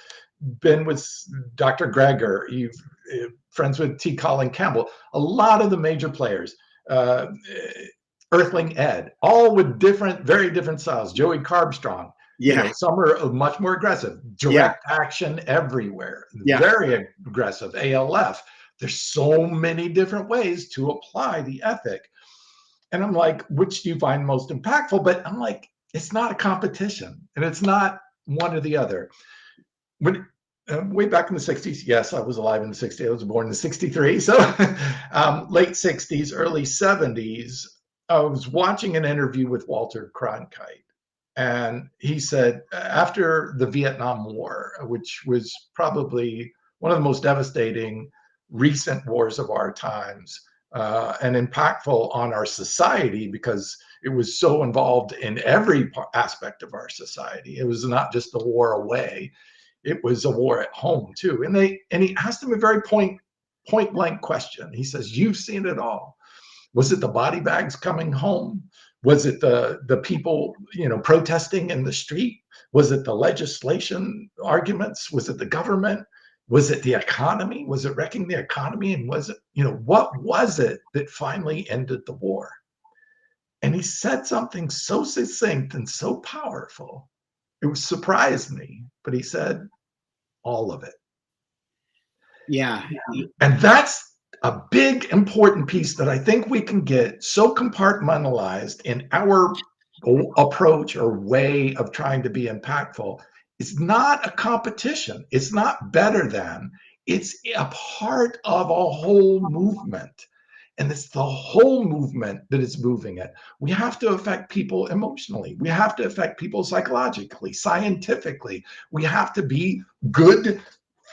been with Dr. Greger, you've friends with T. Colin Campbell, a lot of the major players. Earthling Ed, all with very different styles. Joey Carbstrong, some are much more aggressive, direct action everywhere, very aggressive. ALF. There's so many different ways to apply the ethic. And I'm like, which do you find most impactful? But I'm like, it's not a competition, and it's not one or the other. When way back in the 60s, yes, I was alive in the 60s. I was born in 63. So late 60s, early 70s, I was watching an interview with Walter Cronkite, and he said, after the Vietnam War, which was probably one of the most devastating recent wars of our times, and impactful on our society because it was so involved in every aspect of our society. It was not just a war away. It was a war at home too. And he asked him a very point blank question. He says, "You've seen it all. Was it the body bags coming home? Was it the people, protesting in the street? Was it the legislation arguments? Was it the government? Was it the economy? Was it wrecking the economy? And was it, what was it that finally ended the war?" And he said something so succinct and so powerful. It surprised me, but he said, all of it. Yeah. And that's a big, important piece that I think we can get so compartmentalized in our approach or way of trying to be impactful. It's not a competition. It's not better than. It's a part of a whole movement. And it's the whole movement that is moving it. We have to affect people emotionally. We have to affect people psychologically, scientifically. We have to be good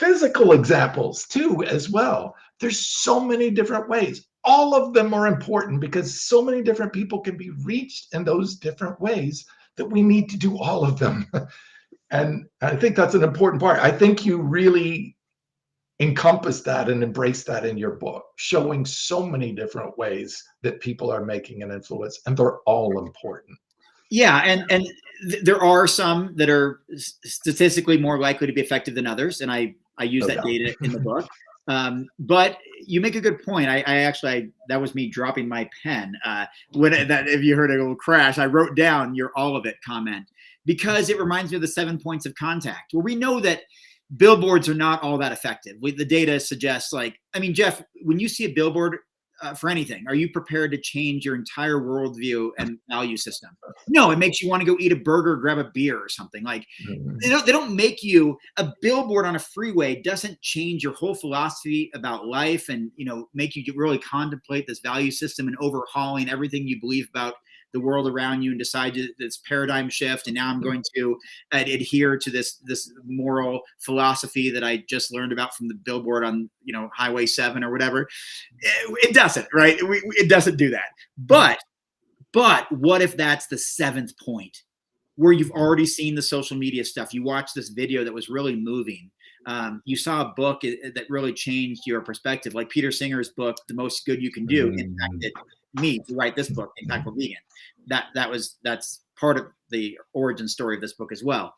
physical examples too, as well. There's so many different ways. All of them are important because so many different people can be reached in those different ways that we need to do all of them. And I think that's an important part. I think you really encompass that and embrace that in your book, showing so many different ways that people are making an influence, and they're all important. Yeah, and there are some that are statistically more likely to be effective than others, and I use that data in the book. But you make a good point. I actually that was me dropping my pen if you heard a little crash, I wrote down your all of it comment because it reminds me of the 7 points of contact, where we know that billboards are not all that effective. The data suggests, Geoff, when you see a billboard for anything, are you prepared to change your entire worldview and value system? No, it makes you want to go eat a burger, grab a beer or something. Like, they don't make you, a billboard on a freeway doesn't change your whole philosophy about life and, make you really contemplate this value system and overhauling everything you believe about the world around you and decide this paradigm shift. And now I'm going to adhere to this moral philosophy that I just learned about from the billboard on, Highway 7 or whatever. It doesn't, right? It doesn't do that. But what if that's the 7th point, where you've already seen the social media stuff? You watched this video that was really moving. You saw a book that really changed your perspective, like Peter Singer's book, The Most Good You Can Do, impacted me to write this book, Impactful Vegan. That's part of the origin story of this book as well.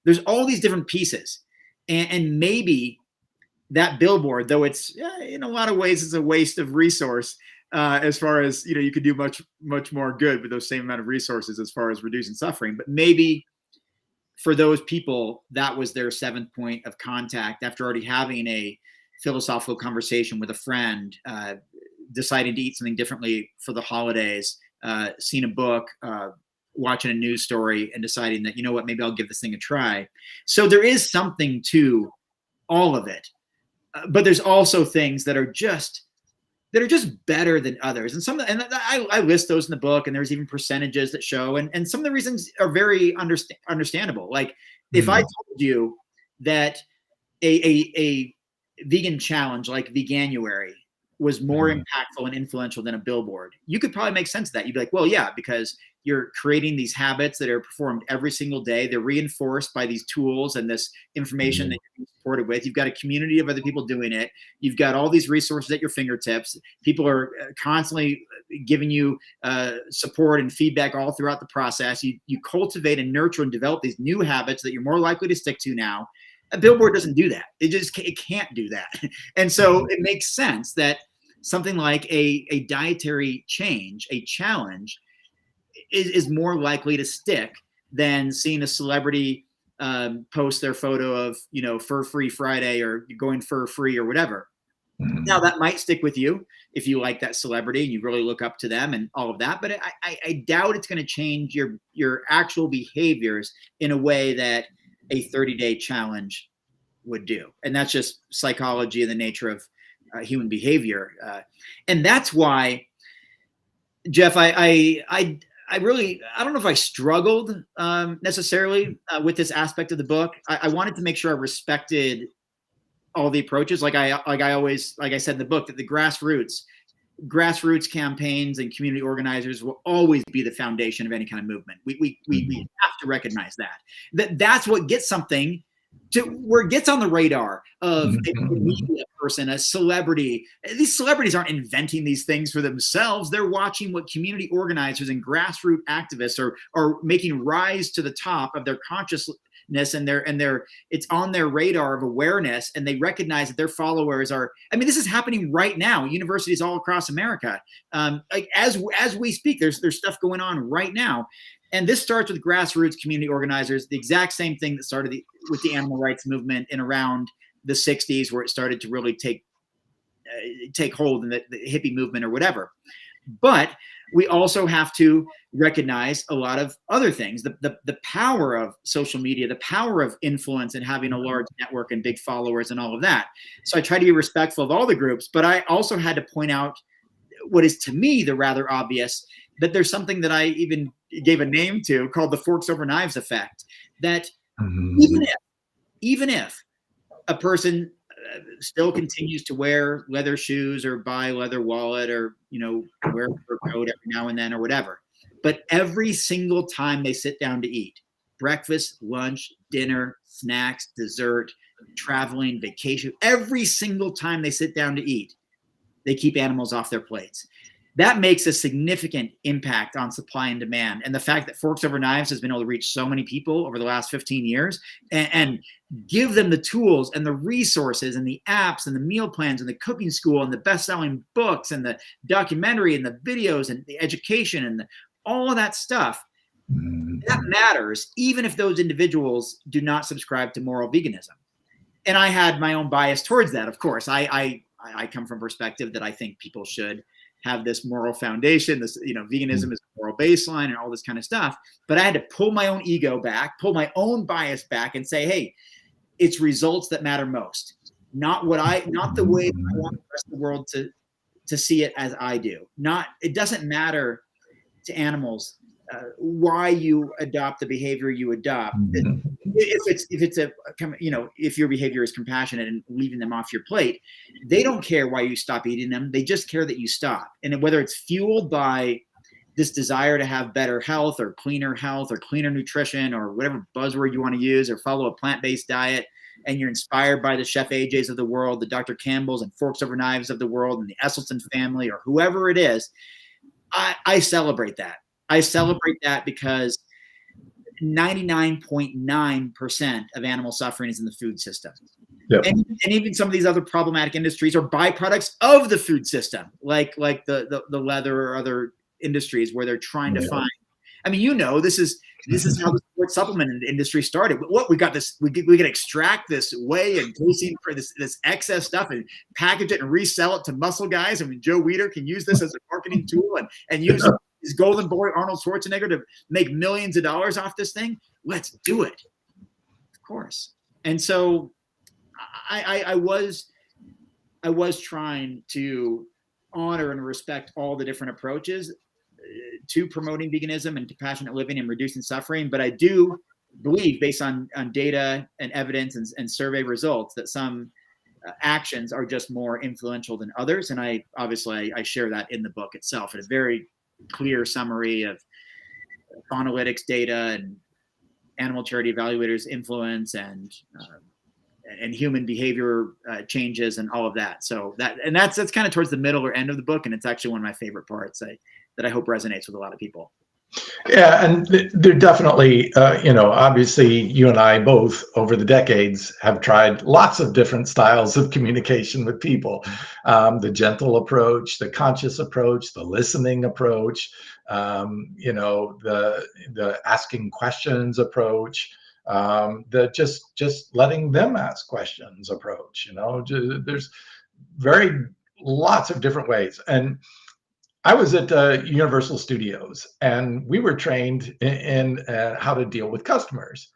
There's all these different pieces, and maybe that billboard, though it's in a lot of ways it's a waste of resource, as far as, you could do much more good with those same amount of resources as far as reducing suffering. But maybe for those people, that was their 7th point of contact after already having a philosophical conversation with a friend, deciding to eat something differently for the holidays, seeing a book, watching a news story, and deciding that, what, maybe I'll give this thing a try. So there is something to all of it. But there's also things that are just better than others. And I list those in the book, and there's even percentages that show, and some of the reasons are very understandable. Like if I told you that a vegan challenge like Veganuary was more impactful and influential than a billboard, you could probably make sense of that. You'd be like, well, yeah, because you're creating these habits that are performed every single day. They're reinforced by these tools and this information that you're being supported with. You've got a community of other people doing it. You've got all these resources at your fingertips. People are constantly giving you support and feedback all throughout the process. You cultivate and nurture and develop these new habits that you're more likely to stick to now. A billboard doesn't do that. It can't do that. And so it makes sense that something like a dietary change, a challenge, is more likely to stick than seeing a celebrity post their photo of, fur-free Friday or going fur-free or whatever. Now that might stick with you if you like that celebrity and you really look up to them and all of that, but I doubt it's going to change your actual behaviors in a way that a 30-day challenge would do. And that's just psychology and the nature of human behavior. And that's why, Geoff, I don't know if I struggled necessarily with this aspect of the book. I wanted to make sure I respected all the approaches. Like I said in the book, that the grassroots campaigns and community organizers will always be the foundation of any kind of movement. We have to recognize that's what gets something to where it gets on the radar of a media person, a celebrity. These celebrities aren't inventing these things for themselves. They're watching what community organizers and grassroots activists are making rise to the top of their consciousness, and it's on their radar of awareness, and they recognize that their followers are. I mean, this is happening right now. Universities all across America, like as we speak, there's stuff going on right now. And this starts with grassroots community organizers, the exact same thing that started with the animal rights movement in around the 60s, where it started to really take hold in the hippie movement or whatever. But we also have to recognize a lot of other things, the power of social media, the power of influence and having a large network and big followers and all of that. So I try to be respectful of all the groups, but I also had to point out what is to me the rather obvious, that there's something that I even gave a name to called the forks over knives effect, that even if a person still continues to wear leather shoes or buy a leather wallet or, wear a fur coat every now and then or whatever, but every single time they sit down to eat, breakfast, lunch, dinner, snacks, dessert, traveling, vacation, every single time they sit down to eat, they keep animals off their plates. That makes a significant impact on supply and demand. And the fact that Forks Over Knives has been able to reach so many people over the last 15 years and give them the tools and the resources and the apps and the meal plans and the cooking school and the best-selling books and the documentary and the videos and the education and all of that stuff, that matters, even if those individuals do not subscribe to moral veganism. And I had my own bias towards that, of course. I come from a perspective that I think people should have this moral foundation, this, veganism is a moral baseline and all this kind of stuff. But I had to pull my own ego back, pull my own bias back and say, hey, it's results that matter most. Not the way I want the rest of the world to see it as I do. It doesn't matter to animals why you adopt the behavior you adopt. If your behavior is compassionate and leaving them off your plate, they don't care why you stop eating them. They just care that you stop. And whether it's fueled by this desire to have better health or cleaner nutrition or whatever buzzword you want to use, or follow a plant-based diet, and you're inspired by the Chef AJs of the world, the Dr. Campbells and Forks Over Knives of the world, and the Esselstyn family, or whoever it is, I celebrate that. I celebrate that because 99.9% of animal suffering is in the food system. Yep. And even some of these other problematic industries are byproducts of the food system, like the leather or other industries where they're trying to find. I mean, this is how the sports supplement industry started. What we got this, we can extract this whey and casein for this excess stuff and package it and resell it to muscle guys. I mean, Joe Weider can use this as a marketing tool and use his golden boy Arnold Schwarzenegger to make millions of dollars off this thing. Let's do it, of course. And so I was trying to honor and respect all the different approaches to promoting veganism and compassionate living and reducing suffering. But I do believe, based on data and evidence and survey results, that some actions are just more influential than others. And I share that in the book itself, in a very clear summary of analytics data and animal charity evaluators' influence and human behavior changes and all of that. So that's kind of towards the middle or end of the book, and it's actually one of my favorite parts that I hope resonates with a lot of people. Yeah, and they're definitely, obviously you and I both over the decades have tried lots of different styles of communication with people. The gentle approach, the conscious approach, the listening approach, the asking questions approach, the just letting them ask questions approach. There's lots of different ways. And I was at Universal Studios, and we were trained in how to deal with customers,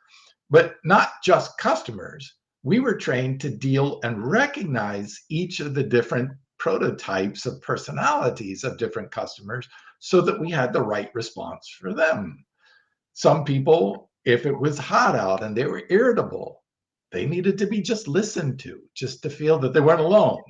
but not just customers. We were trained to deal and recognize each of the different prototypes of personalities of different customers so that we had the right response for them. Some people, if it was hot out and they were irritable, they needed to be just listened to, just to feel that they weren't alone,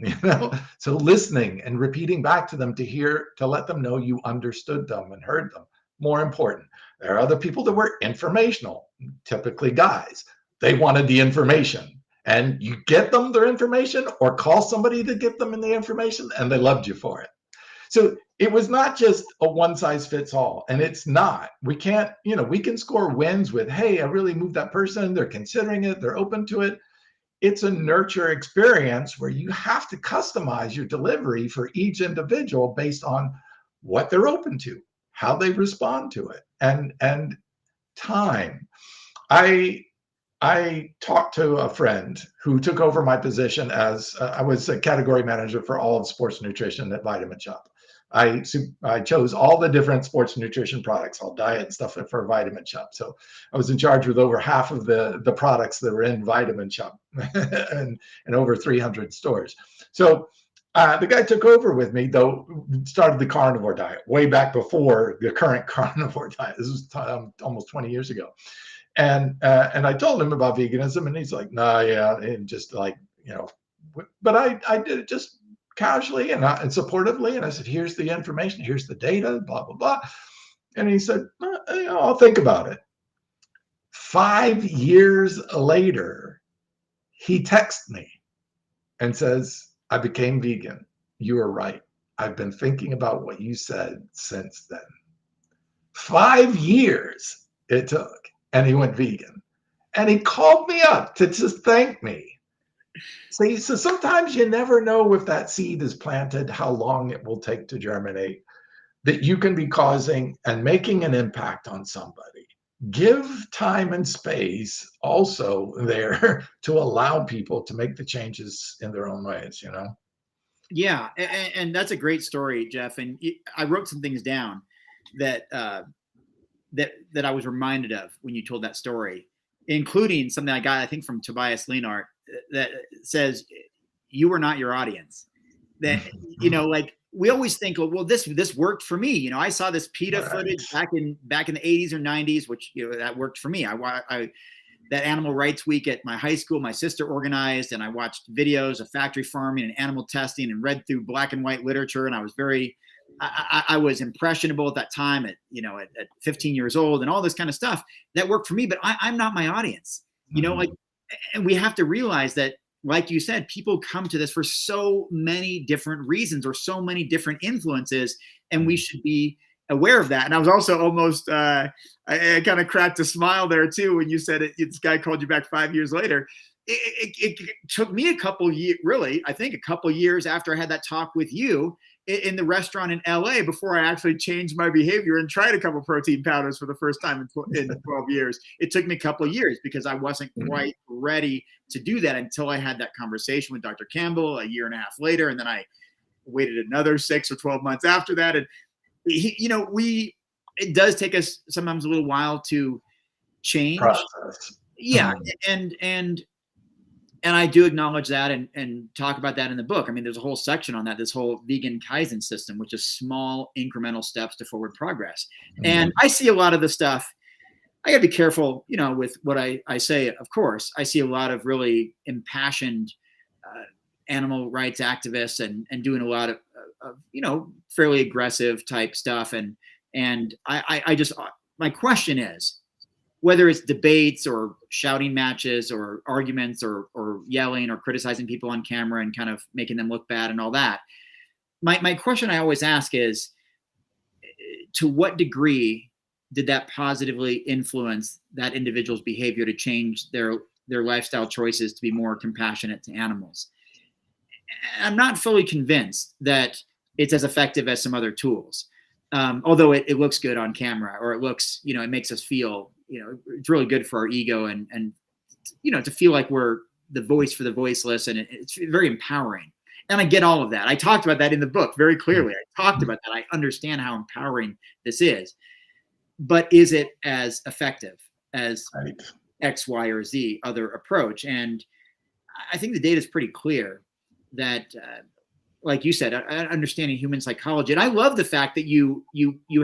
So listening and repeating back to them to let them know you understood them and heard them. More important, there are other people that were informational, typically guys. They wanted the information, and you get them their information or call somebody to get them in the information, and they loved you for it. So it was not just a one size fits all, and it's not. We can't, we can score wins with, hey, I really moved that person. They're considering it. They're open to it. It's a nurture experience where you have to customize your delivery for each individual based on what they're open to, how they respond to it, and time. I talked to a friend who took over my position as I was a category manager for all of sports nutrition at Vitamin Shop. I chose all the different sports nutrition products, all diet stuff for Vitamin Shop. So I was in charge with over half of the products that were in Vitamin Shop and over 300 stores. So the guy took over with me, though, started the carnivore diet way back before the current carnivore diet. This was almost 20 years ago. And I told him about veganism, and he's like, "Nah, yeah," and just like, but I did it just casually and supportively. And I said, "Here's the information, here's the data, blah, blah, blah." And he said, "I'll think about it." 5 years later, he texts me and says, "I became vegan. You were right. I've been thinking about what you said since then." 5 years it took. And he went vegan. And he called me up to just thank me. See, so sometimes you never know if that seed is planted, how long it will take to germinate, that you can be causing and making an impact on somebody. Give time and space also there to allow people to make the changes in their own ways, Yeah, and that's a great story, Geoff. And I wrote some things down that that I was reminded of when you told that story, including something I got, I think, from Tobias Leinart, that says, "You are not your audience." That, like, we always think, "Oh, well, this worked for me." I saw this PETA footage back in the 80s or 90s, which, that worked for me. That Animal Rights Week at my high school, my sister organized, and I watched videos of factory farming and animal testing and read through black and white literature. And I was I was impressionable at that time at 15 years old and all this kind of stuff that worked for me, but I'm not my audience, and we have to realize that, like you said, people come to this for so many different reasons or so many different influences, and we should be aware of that. And I was also almost, I kind of cracked a smile there too when you said this guy called you back 5 years later. it took me a couple years, really, I think a couple years after I had that talk with you in the restaurant in LA before I actually changed my behavior and tried a couple protein powders for the first time in 12 years. It took me a couple of years because I wasn't quite ready to do that until I had that conversation with Dr. Campbell a year and a half later. And then I waited another 6 or 12 months after that. And it does take us sometimes a little while to change. Process. Yeah. And I do acknowledge that and talk about that in the book. I mean, there's a whole section on that, this whole vegan Kaizen system, which is small incremental steps to forward progress. And I see a lot of the stuff. I gotta be careful, with what I say, of course. I see a lot of really impassioned animal rights activists and doing a lot of fairly aggressive type stuff. And I just, my question is, whether it's debates or shouting matches or arguments or yelling or criticizing people on camera and kind of making them look bad and all that, my question I always ask is, to what degree did that positively influence that individual's behavior to change their lifestyle choices to be more compassionate to animals? I'm not fully convinced that it's as effective as some other tools. Although it looks good on camera, or it looks, it makes us feel, it's really good for our ego and to feel like we're the voice for the voiceless, and it's very empowering. And I get all of that. I talked about that in the book very clearly. I talked about that. I understand how empowering this is, but is it as effective as X, Y, or Z other approach? And I think the data is pretty clear that, like you said, understanding human psychology. And I love the fact that you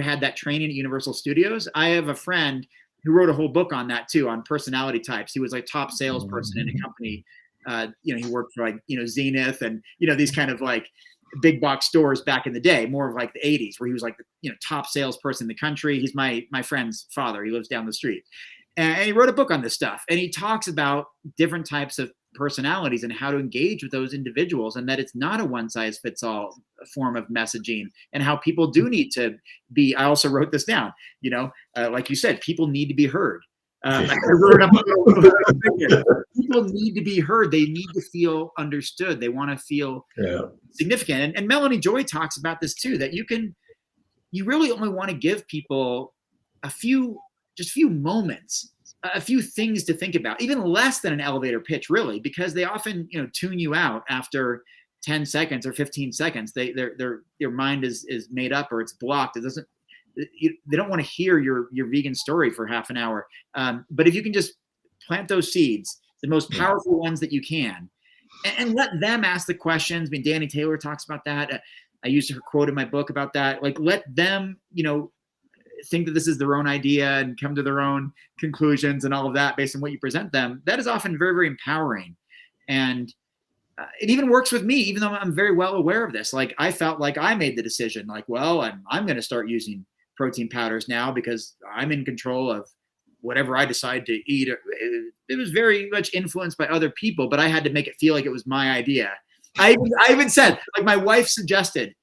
had that training at Universal Studios. I have a friend who wrote a whole book on that too, on personality types. He was like top salesperson in a company. He worked for Zenith and, these kind of like big box stores back in the day, more of like the 80s, where he was like the top salesperson in the country. He's my friend's father. He lives down the street. And he wrote a book on this stuff. And he talks about different types of personalities and how to engage with those individuals, and that it's not a one-size-fits-all form of messaging, and how people do need to be. I also wrote this down, like you said, people need to be heard. People need to be heard. They need to feel understood. They want to feel significant. And Melanie Joy talks about this too, that you really only want to give people a few moments, a few things to think about, even less than an elevator pitch, really, because they often, tune you out after 10 seconds or 15 seconds. Their mind is made up, or it's blocked. They don't want to hear your vegan story for half an hour. But if you can just plant those seeds, the most powerful ones that you can, and let them ask the questions. I mean, Danny Taylor talks about that. I used her quote in my book about that. Like, let them, think that this is their own idea and come to their own conclusions and all of that based on what you present them. That is often very, very empowering. And it even works with me, even though I'm very well aware of this. Like, I felt like I made the decision, like, well, I'm going to start using protein powders now because I'm in control of whatever I decide to eat. It was very much influenced by other people, but I had to make it feel like it was my idea. I even said, like, my wife suggested,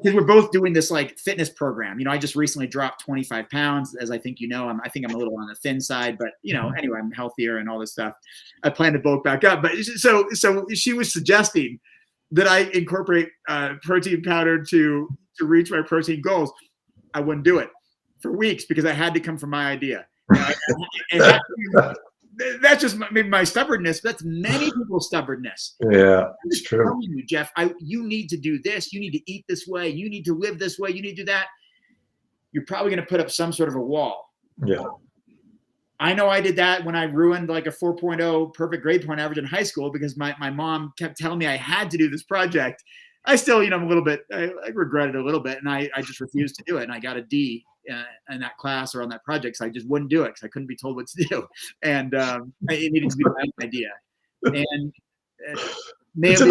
because we're both doing this like fitness program. I just recently dropped 25 pounds, as I think I think I'm a little on the thin side, but anyway, I'm healthier and all this stuff. I plan to bulk back up. But so she was suggesting that I incorporate protein powder to reach my protein goals. I wouldn't do it for weeks because I had to come from my idea. That's just maybe my stubbornness, but that's many people's stubbornness. Yeah, it's true. I'm telling you, Geoff, you need to do this. You need to eat this way. You need to live this way. You need to do that. You're probably going to put up some sort of a wall. Yeah. I know I did that when I ruined like a 4.0 perfect grade point average in high school because my mom kept telling me I had to do this project. I still, I'm a little bit, I regret it a little bit, and I just refused to do it. And I got a D in that class or on that project, so I just wouldn't do it because I couldn't be told what to do. And it needed to be my idea. And it's a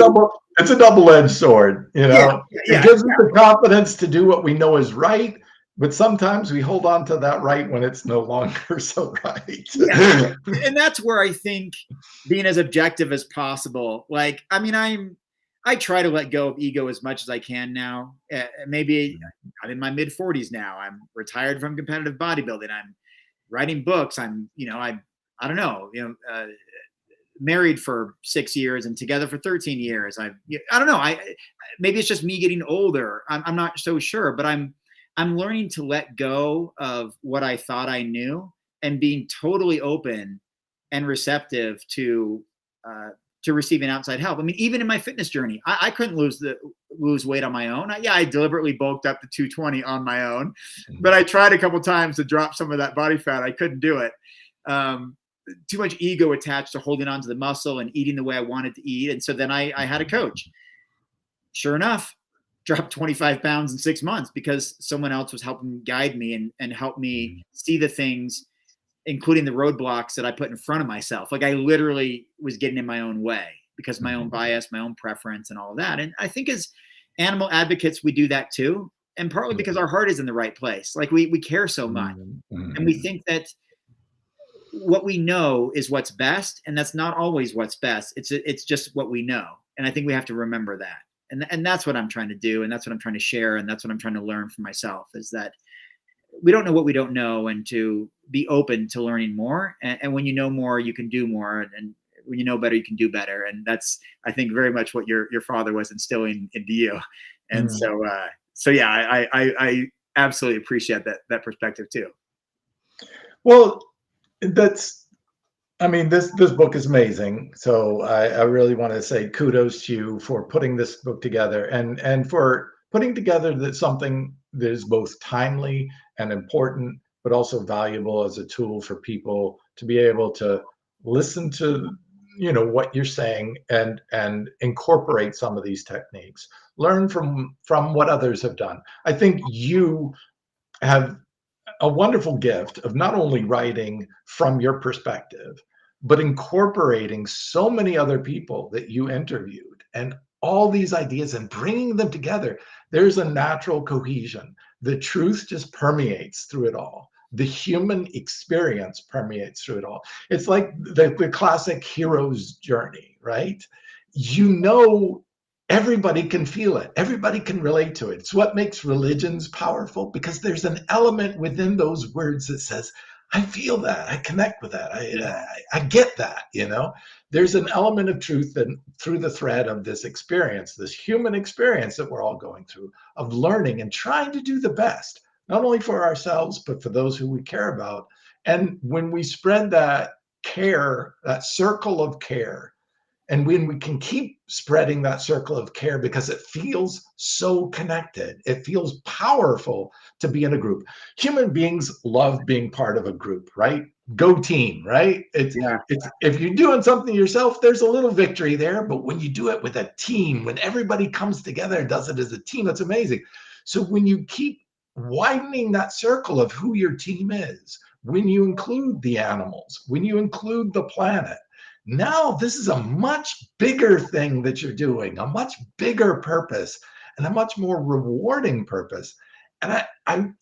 double-edged sword, It gives us the confidence to do what we know is right, but sometimes we hold on to that right when it's no longer so right. Yeah. And that's where I think being as objective as possible. Like, I mean, I try to let go of ego as much as I can now. Maybe I'm in my mid 40s now. I'm retired from competitive bodybuilding. I'm writing books. I'm, I don't know, married for 6 years and together for 13 years. I don't know. Maybe it's just me getting older. I'm not so sure, but I'm learning to let go of what I thought I knew and being totally open and receptive to receiving outside help. I mean, even in my fitness journey, I couldn't lose weight on my own. I deliberately bulked up to 220 on my own, but I tried a couple times to drop some of that body fat. I couldn't do it. Too much ego attached to holding on to the muscle and eating the way I wanted to eat. And so then I had a coach. Sure enough, dropped 25 pounds in 6 months because someone else was helping guide me and help me see the things, including the roadblocks that I put in front of myself. Like I literally was getting in my own way because of my own bias, my own preference and all of that. And I think as animal advocates, we do that too. And partly because our heart is in the right place. Like we care so much. And we think that what we know is what's best. And that's not always what's best. It's just what we know. And I think we have to remember that. And that's what I'm trying to do. And that's what I'm trying to share. And that's what I'm trying to learn for myself is that we don't know what we don't know, and to be open to learning more. And when you know more, you can do more. And when you know better, you can do better. And that's, I think, very much what your father was instilling into you. And so yeah, I absolutely appreciate that perspective too. Well, this book is amazing. So I really want to say kudos to you for putting this book together and for putting together something that is both timely and important, but also valuable as a tool for people to be able to listen to, what you're saying and incorporate some of these techniques, learn from what others have done. I think you have a wonderful gift of not only writing from your perspective, but incorporating so many other people that you interviewed and all these ideas and bringing them together. There's a natural cohesion. The truth just permeates through it all. The human experience permeates through it all. It's like the classic hero's journey, right? Everybody can feel it. Everybody can relate to it. It's what makes religions powerful, because there's an element within those words that says, I feel that, I connect with that, I get that, There's an element of truth through the thread of this experience, this human experience that we're all going through, of learning and trying to do the best, not only for ourselves, but for those who we care about. And when we spread that care, that circle of care, and when we can keep spreading that circle of care, because it feels so connected, it feels powerful to be in a group. Human beings love being part of a group, right? Go team, right? It's if you're doing something yourself, there's a little victory there. But when you do it with a team, when everybody comes together and does it as a team, it's amazing. So when you keep widening that circle of who your team is, when you include the animals, when you include the planet, now this is a much bigger thing that you're doing, a much bigger purpose and a much more rewarding purpose. And I'm,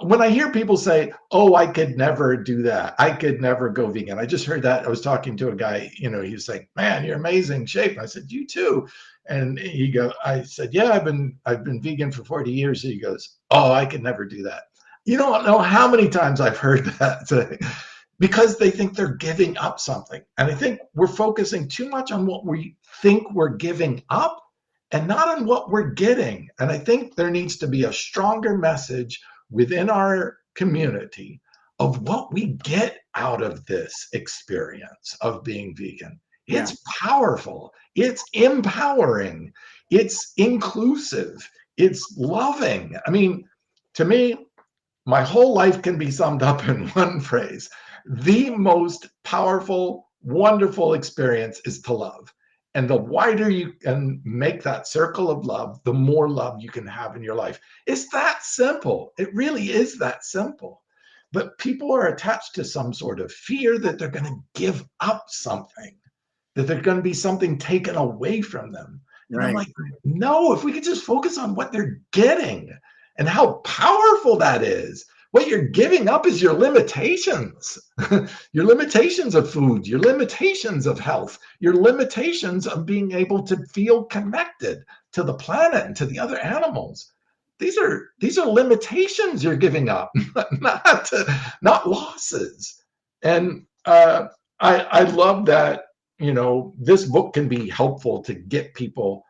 when I hear people say, oh, I could never do that, I could never go vegan. I just heard that. I was talking to a guy, he was saying, man, you're amazing shape. And I said, you too. And I said, yeah, I've been vegan for 40 years. He goes, oh, I could never do that. You don't know how many times I've heard that. Because they think they're giving up something. And I think we're focusing too much on what we think we're giving up and not on what we're getting. And I think there needs to be a stronger message within our community of what we get out of this experience of being vegan. It's powerful. It's empowering. It's inclusive. It's loving. I mean, to me, my whole life can be summed up in one phrase. The most powerful, wonderful experience is to love. And the wider you can make that circle of love, the more love you can have in your life. It's that simple. It really is that simple. But people are attached to some sort of fear that they're going to give up something, that there's going to be something taken away from them. And I'm like, no, if we could just focus on what they're getting and how powerful that is. What you're giving up is your limitations, your limitations of food, your limitations of health, your limitations of being able to feel connected to the planet and to the other animals. These are limitations you're giving up, not losses. And I love that this book can be helpful to get people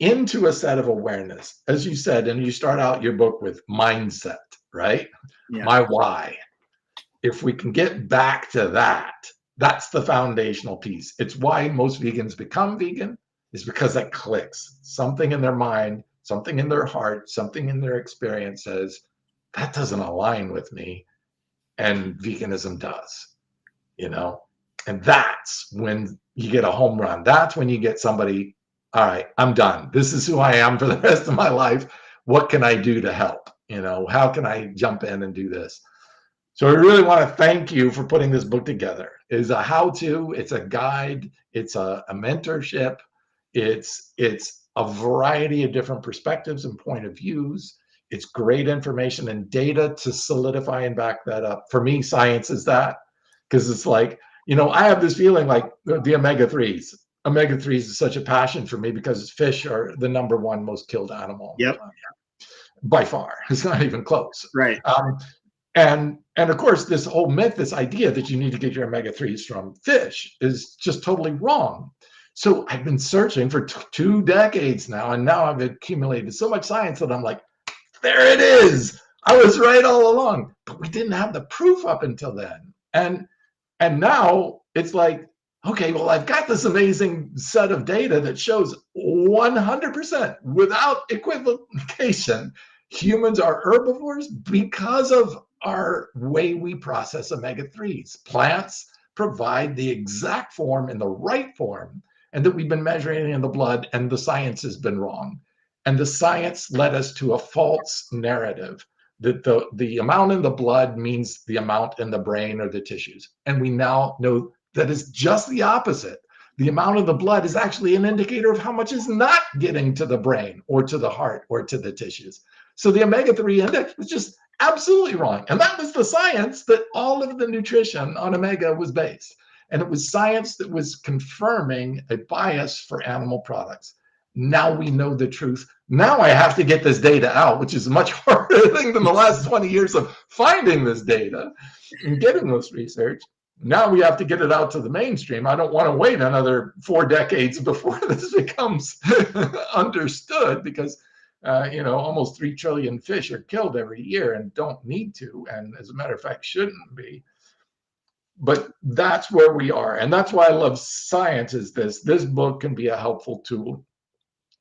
into a set of awareness, as you said, and you start out your book with mindset, right? Yeah. My why. If we can get back to that, that's the foundational piece. It's why most vegans become vegan, is because that clicks. Something in their mind, something in their heart, something in their experience says, that doesn't align with me. And veganism does, and that's when you get a home run. That's when you get somebody, all right, I'm done. This is who I am for the rest of my life. What can I do to help? How can I jump in and do this? So I really want to thank you for putting this book together. It's a how-to, it's a guide, it's a mentorship, it's a variety of different perspectives and point of views. It's great information and data to solidify and back that up. For me, science is that, because it's like, I have this feeling like the omega-3s. Omega-3s is such a passion for me because fish are the #1 most killed animal. Yep. By far. It's not even close. Right. And of course, this whole myth, this idea that you need to get your omega-3s from fish is just totally wrong. So I've been searching for 2 decades now, and now I've accumulated so much science that I'm like, there it is. I was right all along. But we didn't have the proof up until then. And now it's like, okay, well, I've got this amazing set of data that shows 100% without equivocation, humans are herbivores because of our way we process omega-3s. Plants provide the exact form in the right form, and that we've been measuring in the blood, and the science has been wrong. And the science led us to a false narrative that the amount in the blood means the amount in the brain or the tissues. And we now know that is just the opposite. The amount of the blood is actually an indicator of how much is not getting to the brain or to the heart or to the tissues. So the omega-3 index was just absolutely wrong. And that was the science that all of the nutrition on omega was based. And it was science that was confirming a bias for animal products. Now we know the truth. Now I have to get this data out, which is a much harder thing than the last 20 years of finding this data and getting this research. Now we have to get it out to the mainstream. I don't want to wait another 4 decades before this becomes understood, because almost 3 trillion fish are killed every year and don't need to, and as a matter of fact shouldn't be. But that's where we are, and that's why I love science. Is this book can be a helpful tool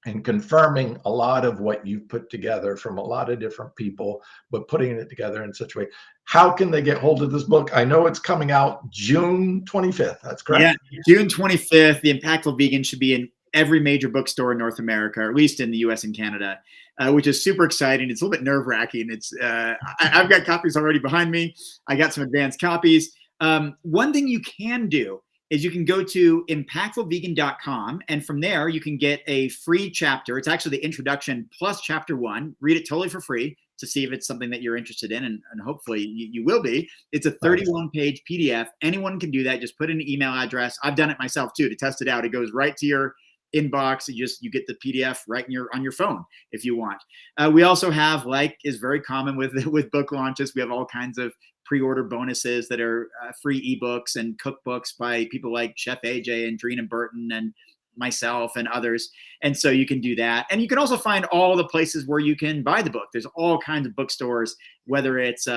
in confirming a lot of what you've put together from a lot of different people, but putting it together in such a way. How can they get hold of this book? I know it's coming out June 25th. That's correct? Yeah, June 25th. The Impactful Vegan should be in every major bookstore in North America, or at least in the US and Canada, which is super exciting. It's a little bit nerve-wracking. I've got copies already behind me. I got some advanced copies. One thing you can do is you can go to impactfulvegan.com, and from there you can get a free chapter. It's actually the introduction plus chapter 1. Read it totally for free to see if it's something that you're interested in, and hopefully you will be. It's a 31-page PDF. Anyone can do that. Just put in an email address. I've done it myself too to test it out. It goes right to your inbox. You get the PDF right on your phone if you want. We also have, like is very common with book launches, we have all kinds of pre-order bonuses that are free ebooks and cookbooks by people like Chef AJ and Drina Burton and myself and others. And so you can do that. And you can also find all the places where you can buy the book. There's all kinds of bookstores, whether it's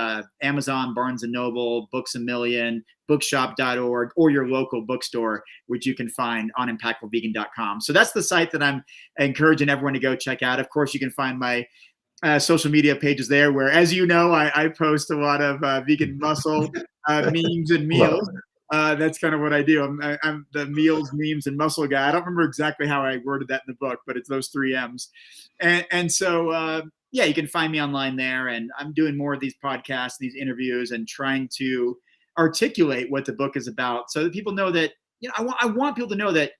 Amazon, Barnes & Noble, Books A Million, bookshop.org, or your local bookstore, which you can find on impactfulvegan.com. So that's the site that I'm encouraging everyone to go check out. Of course, you can find my social media pages there, where, as you know, I post a lot of vegan muscle memes and meals. That's kind of what I do. I'm the meals, memes, and muscle guy. I don't remember exactly how I worded that in the book, but it's those 3 M's. And so, yeah, you can find me online there. And I'm doing more of these podcasts, these interviews, and trying to articulate what the book is about, so that people know that, I want people to know that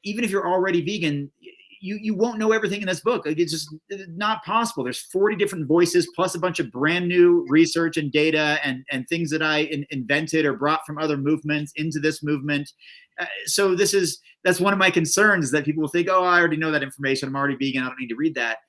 even if you're already vegan, you won't know everything in this book. It's just not possible. There's 40 different voices, plus a bunch of brand new research and data and things that I invented or brought from other movements into this movement. So that's one of my concerns, is that people will think, oh, I already know that information. I'm already vegan. I don't need to read that.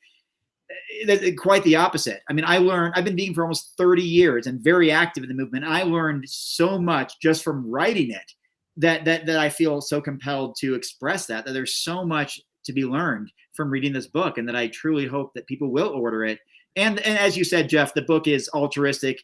Quite the opposite. I mean, I've been vegan for almost 30 years and very active in the movement. I learned so much just from writing it that I feel so compelled to express that there's so much to be learned from reading this book, and that I truly hope that people will order it. And as you said, Geoff, the book is altruistic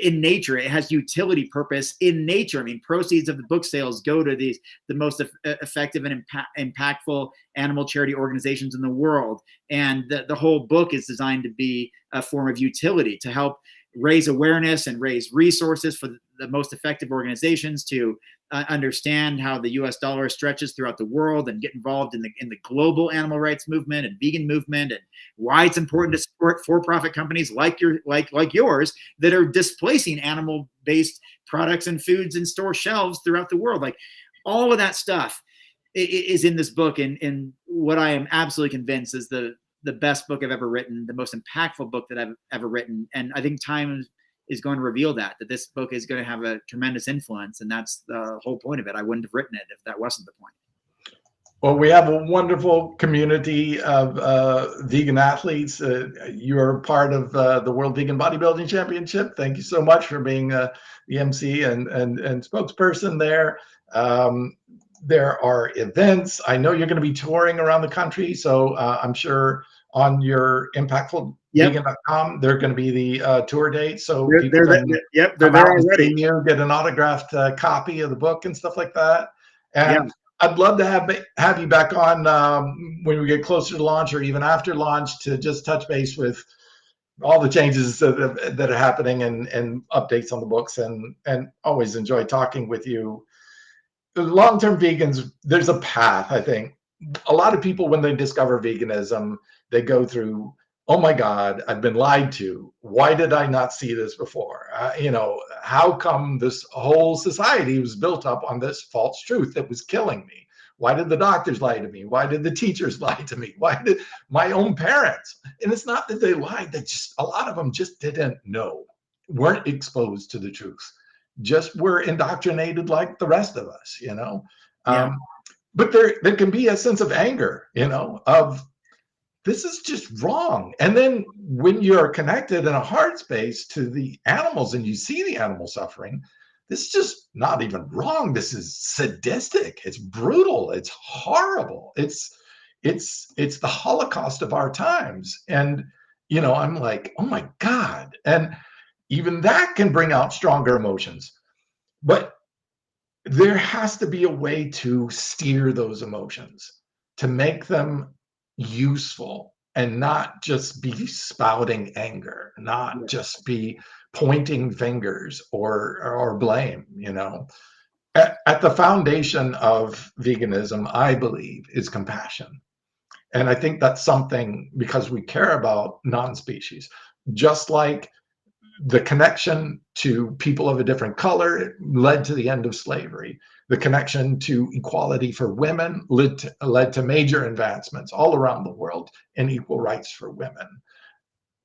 in nature. It has utility purpose in nature. I mean, proceeds of the book sales go to the most effective and impactful animal charity organizations in the world. And the whole book is designed to be a form of utility, to help raise awareness and raise resources for the most effective organizations to understand how the U.S. dollar stretches throughout the world, and get involved in the global animal rights movement and vegan movement, and why it's important to support for-profit companies like yours that are displacing animal-based products and foods in store shelves throughout the world. Like, all of that stuff is in this book, and what I am absolutely convinced is the best book I've ever written, the most impactful book that I've ever written. And I think time is going to reveal that this book is going to have a tremendous influence. And that's the whole point of it. I wouldn't have written it if that wasn't the point. Well, we have a wonderful community of vegan athletes. You're part of the World Vegan Bodybuilding Championship. Thank you so much for being the MC and spokesperson there. There are events. I know you're going to be touring around the country, so I'm sure on your impactfulvegan.com, there are going to be the tour dates, so people can they're come there out and already. see you, get an autographed copy of the book and stuff like that. And I'd love to have you back on when we get closer to launch, or even after launch, to just touch base with all the changes that are happening and updates on the books. And always enjoy talking with you. Long-term vegans, there's a path. I think a lot of people, when they discover veganism, they go through, oh my God, I've been lied to. Why did I not see this before? How come this whole society was built up on this false truth that was killing me? Why did the doctors lie to me? Why did the teachers lie to me? Why did my own parents? And it's not that they lied, they just, a lot of them just didn't know, weren't exposed to the truth, just were indoctrinated like the rest of us, but there can be a sense of anger, of this is just wrong. And then when you're connected in a heart space to the animals and you see the animal suffering, this is just not even wrong. This is sadistic. It's brutal. It's horrible. It's the Holocaust of our times. And, I'm like, oh my God. And even that can bring out stronger emotions. But there has to be a way to steer those emotions, to make them useful, and not just be spouting anger, not just be pointing fingers or blame. At the foundation of veganism, I believe, is compassion. And I think that's something, because we care about non-species, just like the connection to people of a different color led to the end of slavery. The connection to equality for women led to major advancements all around the world in equal rights for women.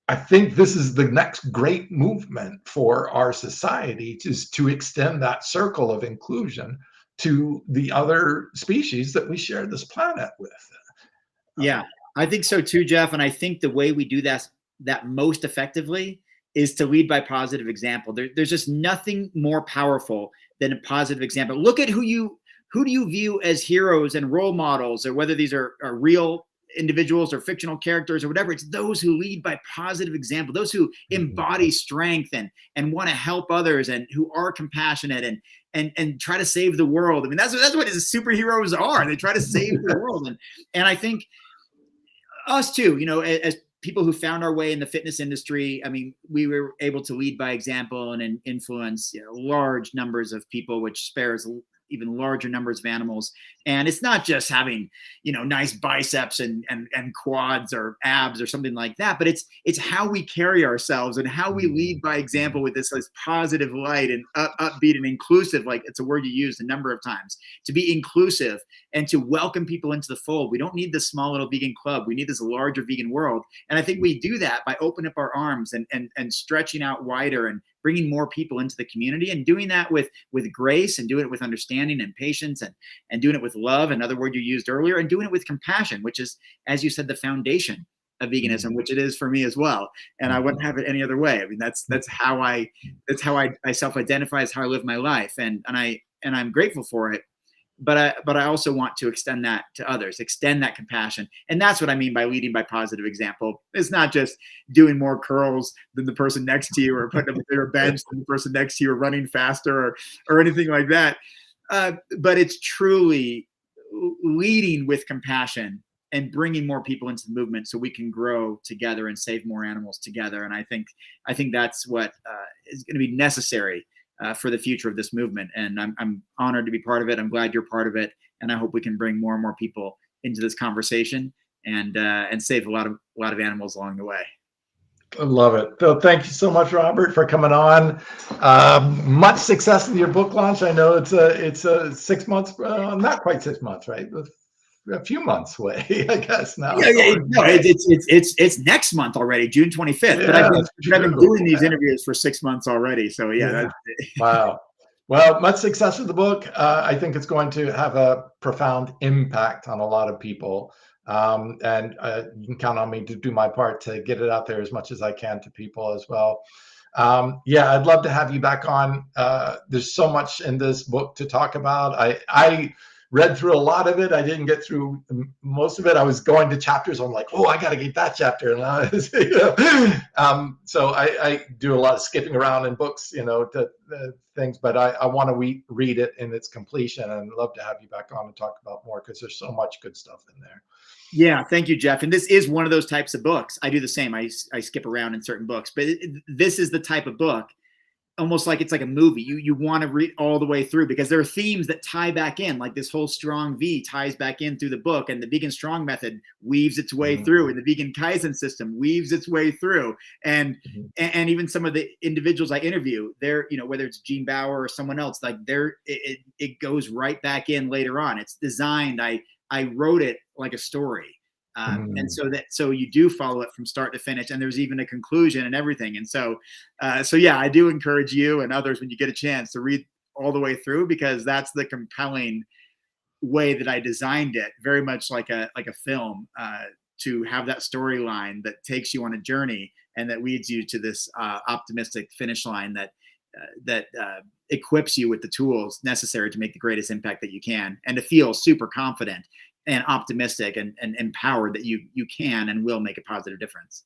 I think this is the next great movement for our society, to extend that circle of inclusion to the other species that we share this planet with. Yeah, I think so too, Geoff. And I think the way we do that most effectively is to lead by positive example. There's just nothing more powerful than a positive example. Look at who do you view as heroes and role models, or whether these are real individuals or fictional characters or whatever. It's those who lead by positive example, those who embody strength and want to help others, and who are compassionate and try to save the world. I mean, that's what superheroes are. They try to save the world. And I think us too, as people who found our way in the fitness industry, I mean, we were able to lead by example and influence large numbers of people, which spares even larger numbers of animals. And it's not just having, nice biceps and quads or abs or something like that, but it's how we carry ourselves and how we lead by example with this positive light and upbeat and inclusive. Like, it's a word you used a number of times, to be inclusive and to welcome people into the fold. We don't need this small little vegan club. We need this larger vegan world. And I think we do that by opening up our arms and stretching out wider and bringing more people into the community, and doing that with grace, and doing it with understanding and patience, and doing it with love, another word you used earlier, and doing it with compassion, which is, as you said, the foundation of veganism, which it is for me as well. And I wouldn't have it any other way. I mean, that's how I self-identify, is how I live my life. And I and I'm grateful for it. But I also want to extend that to others, extend that compassion. And that's what I mean by leading by positive example. It's not just doing more curls than the person next to you, or putting up a bigger bench than the person next to you, or running faster, or anything like that. But it's truly leading with compassion and bringing more people into the movement so we can grow together and save more animals together. And I think that's what is going to be necessary for the future of this movement. And I'm honored to be part of it. I'm glad you're part of it. And I hope we can bring more and more people into this conversation and save a lot of animals along the way. I love it. So thank you so much, Robert, for coming on. Much success in your book launch. I know it's 6 months, not quite 6 months, right? A few months away, I guess now. Yeah, no, it's next month already, June 25th. Yeah, but I've been doing these interviews for 6 months already. So yeah. Wow. Well, much success with the book. I think it's going to have a profound impact on a lot of people. And you can count on me to do my part to get it out there as much as I can to people as well. Yeah, I'd love to have you back on. There's so much in this book to talk about. I read through a lot of it. I didn't get through most of it. I was going to chapters. I'm like, oh, I got to get that chapter. And so I do a lot of skipping around in books, to things, but I want to read it in its completion, and I'd love to have you back on and talk about more, because there's so much good stuff in there. Yeah, thank you, Geoff. And this is one of those types of books. I do the same. I skip around in certain books, but this is the type of book, almost like it's like a movie. You want to read all the way through, because there are themes that tie back in, like this whole strong V ties back in through the book, and the vegan strong method weaves its way through, and the vegan Kaizen system weaves its way through. And even some of the individuals I interview, they're, whether it's Gene Bauer or someone else, like it goes right back in later on. It's designed. I wrote it like a story. And so you do follow it from start to finish, and there's even a conclusion and everything. And so yeah, I do encourage you and others, when you get a chance, to read all the way through, because that's the compelling way that I designed it, very much like a film, to have that storyline that takes you on a journey and that leads you to this optimistic finish line that equips you with the tools necessary to make the greatest impact that you can, and to feel super confident and optimistic and empowered that you can and will make a positive difference.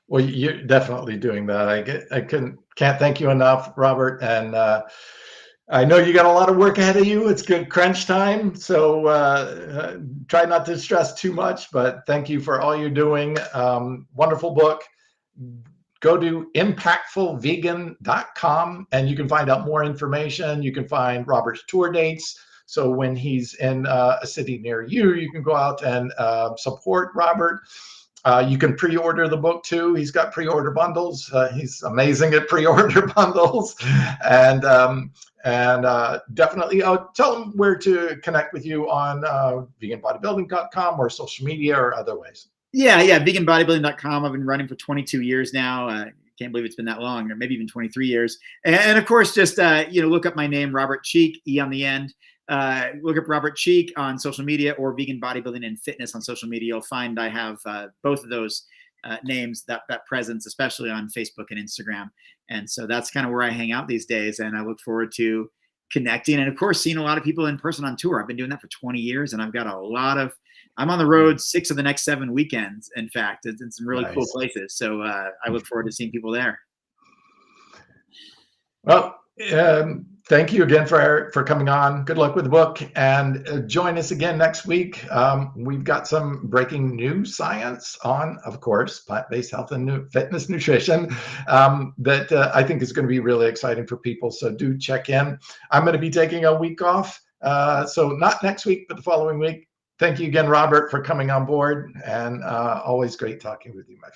Well, you're definitely doing that. I can't thank you enough, Robert. And I know you got a lot of work ahead of you. It's good crunch time, so try not to stress too much. But thank you for all you're doing. Wonderful book. Go to impactfulvegan.com and you can find out more information. You can find Robert's tour dates. So when he's in a city near you, you can go out and support Robert. You can pre-order the book too. He's got pre-order bundles. He's amazing at pre-order bundles. And definitely tell them where to connect with you on veganbodybuilding.com or social media or other ways. Yeah, veganbodybuilding.com. I've been running for 22 years now. Can't believe it's been that long, or maybe even 23 years. And of course, just look up my name, Robert Cheeke, E on the end. Look up Robert Cheeke on social media, or Vegan Bodybuilding and Fitness on social media. You'll find I have both of those names, that presence, especially on Facebook and Instagram. And so that's kind of where I hang out these days. And I look forward to connecting, and of course, seeing a lot of people in person on tour. I've been doing that for 20 years, and I've got I'm on the road 6 of the next 7 weekends, in fact, in some really cool places. So I look forward to seeing people there. Well, thank you again for coming on. Good luck with the book, and join us again next week. We've got some breaking new science on, of course, plant-based health and fitness nutrition that I think is going to be really exciting for people. So do check in. I'm going to be taking a week off, so not next week, but the following week. Thank you again, Robert, for coming on board, and always great talking with you, my friend.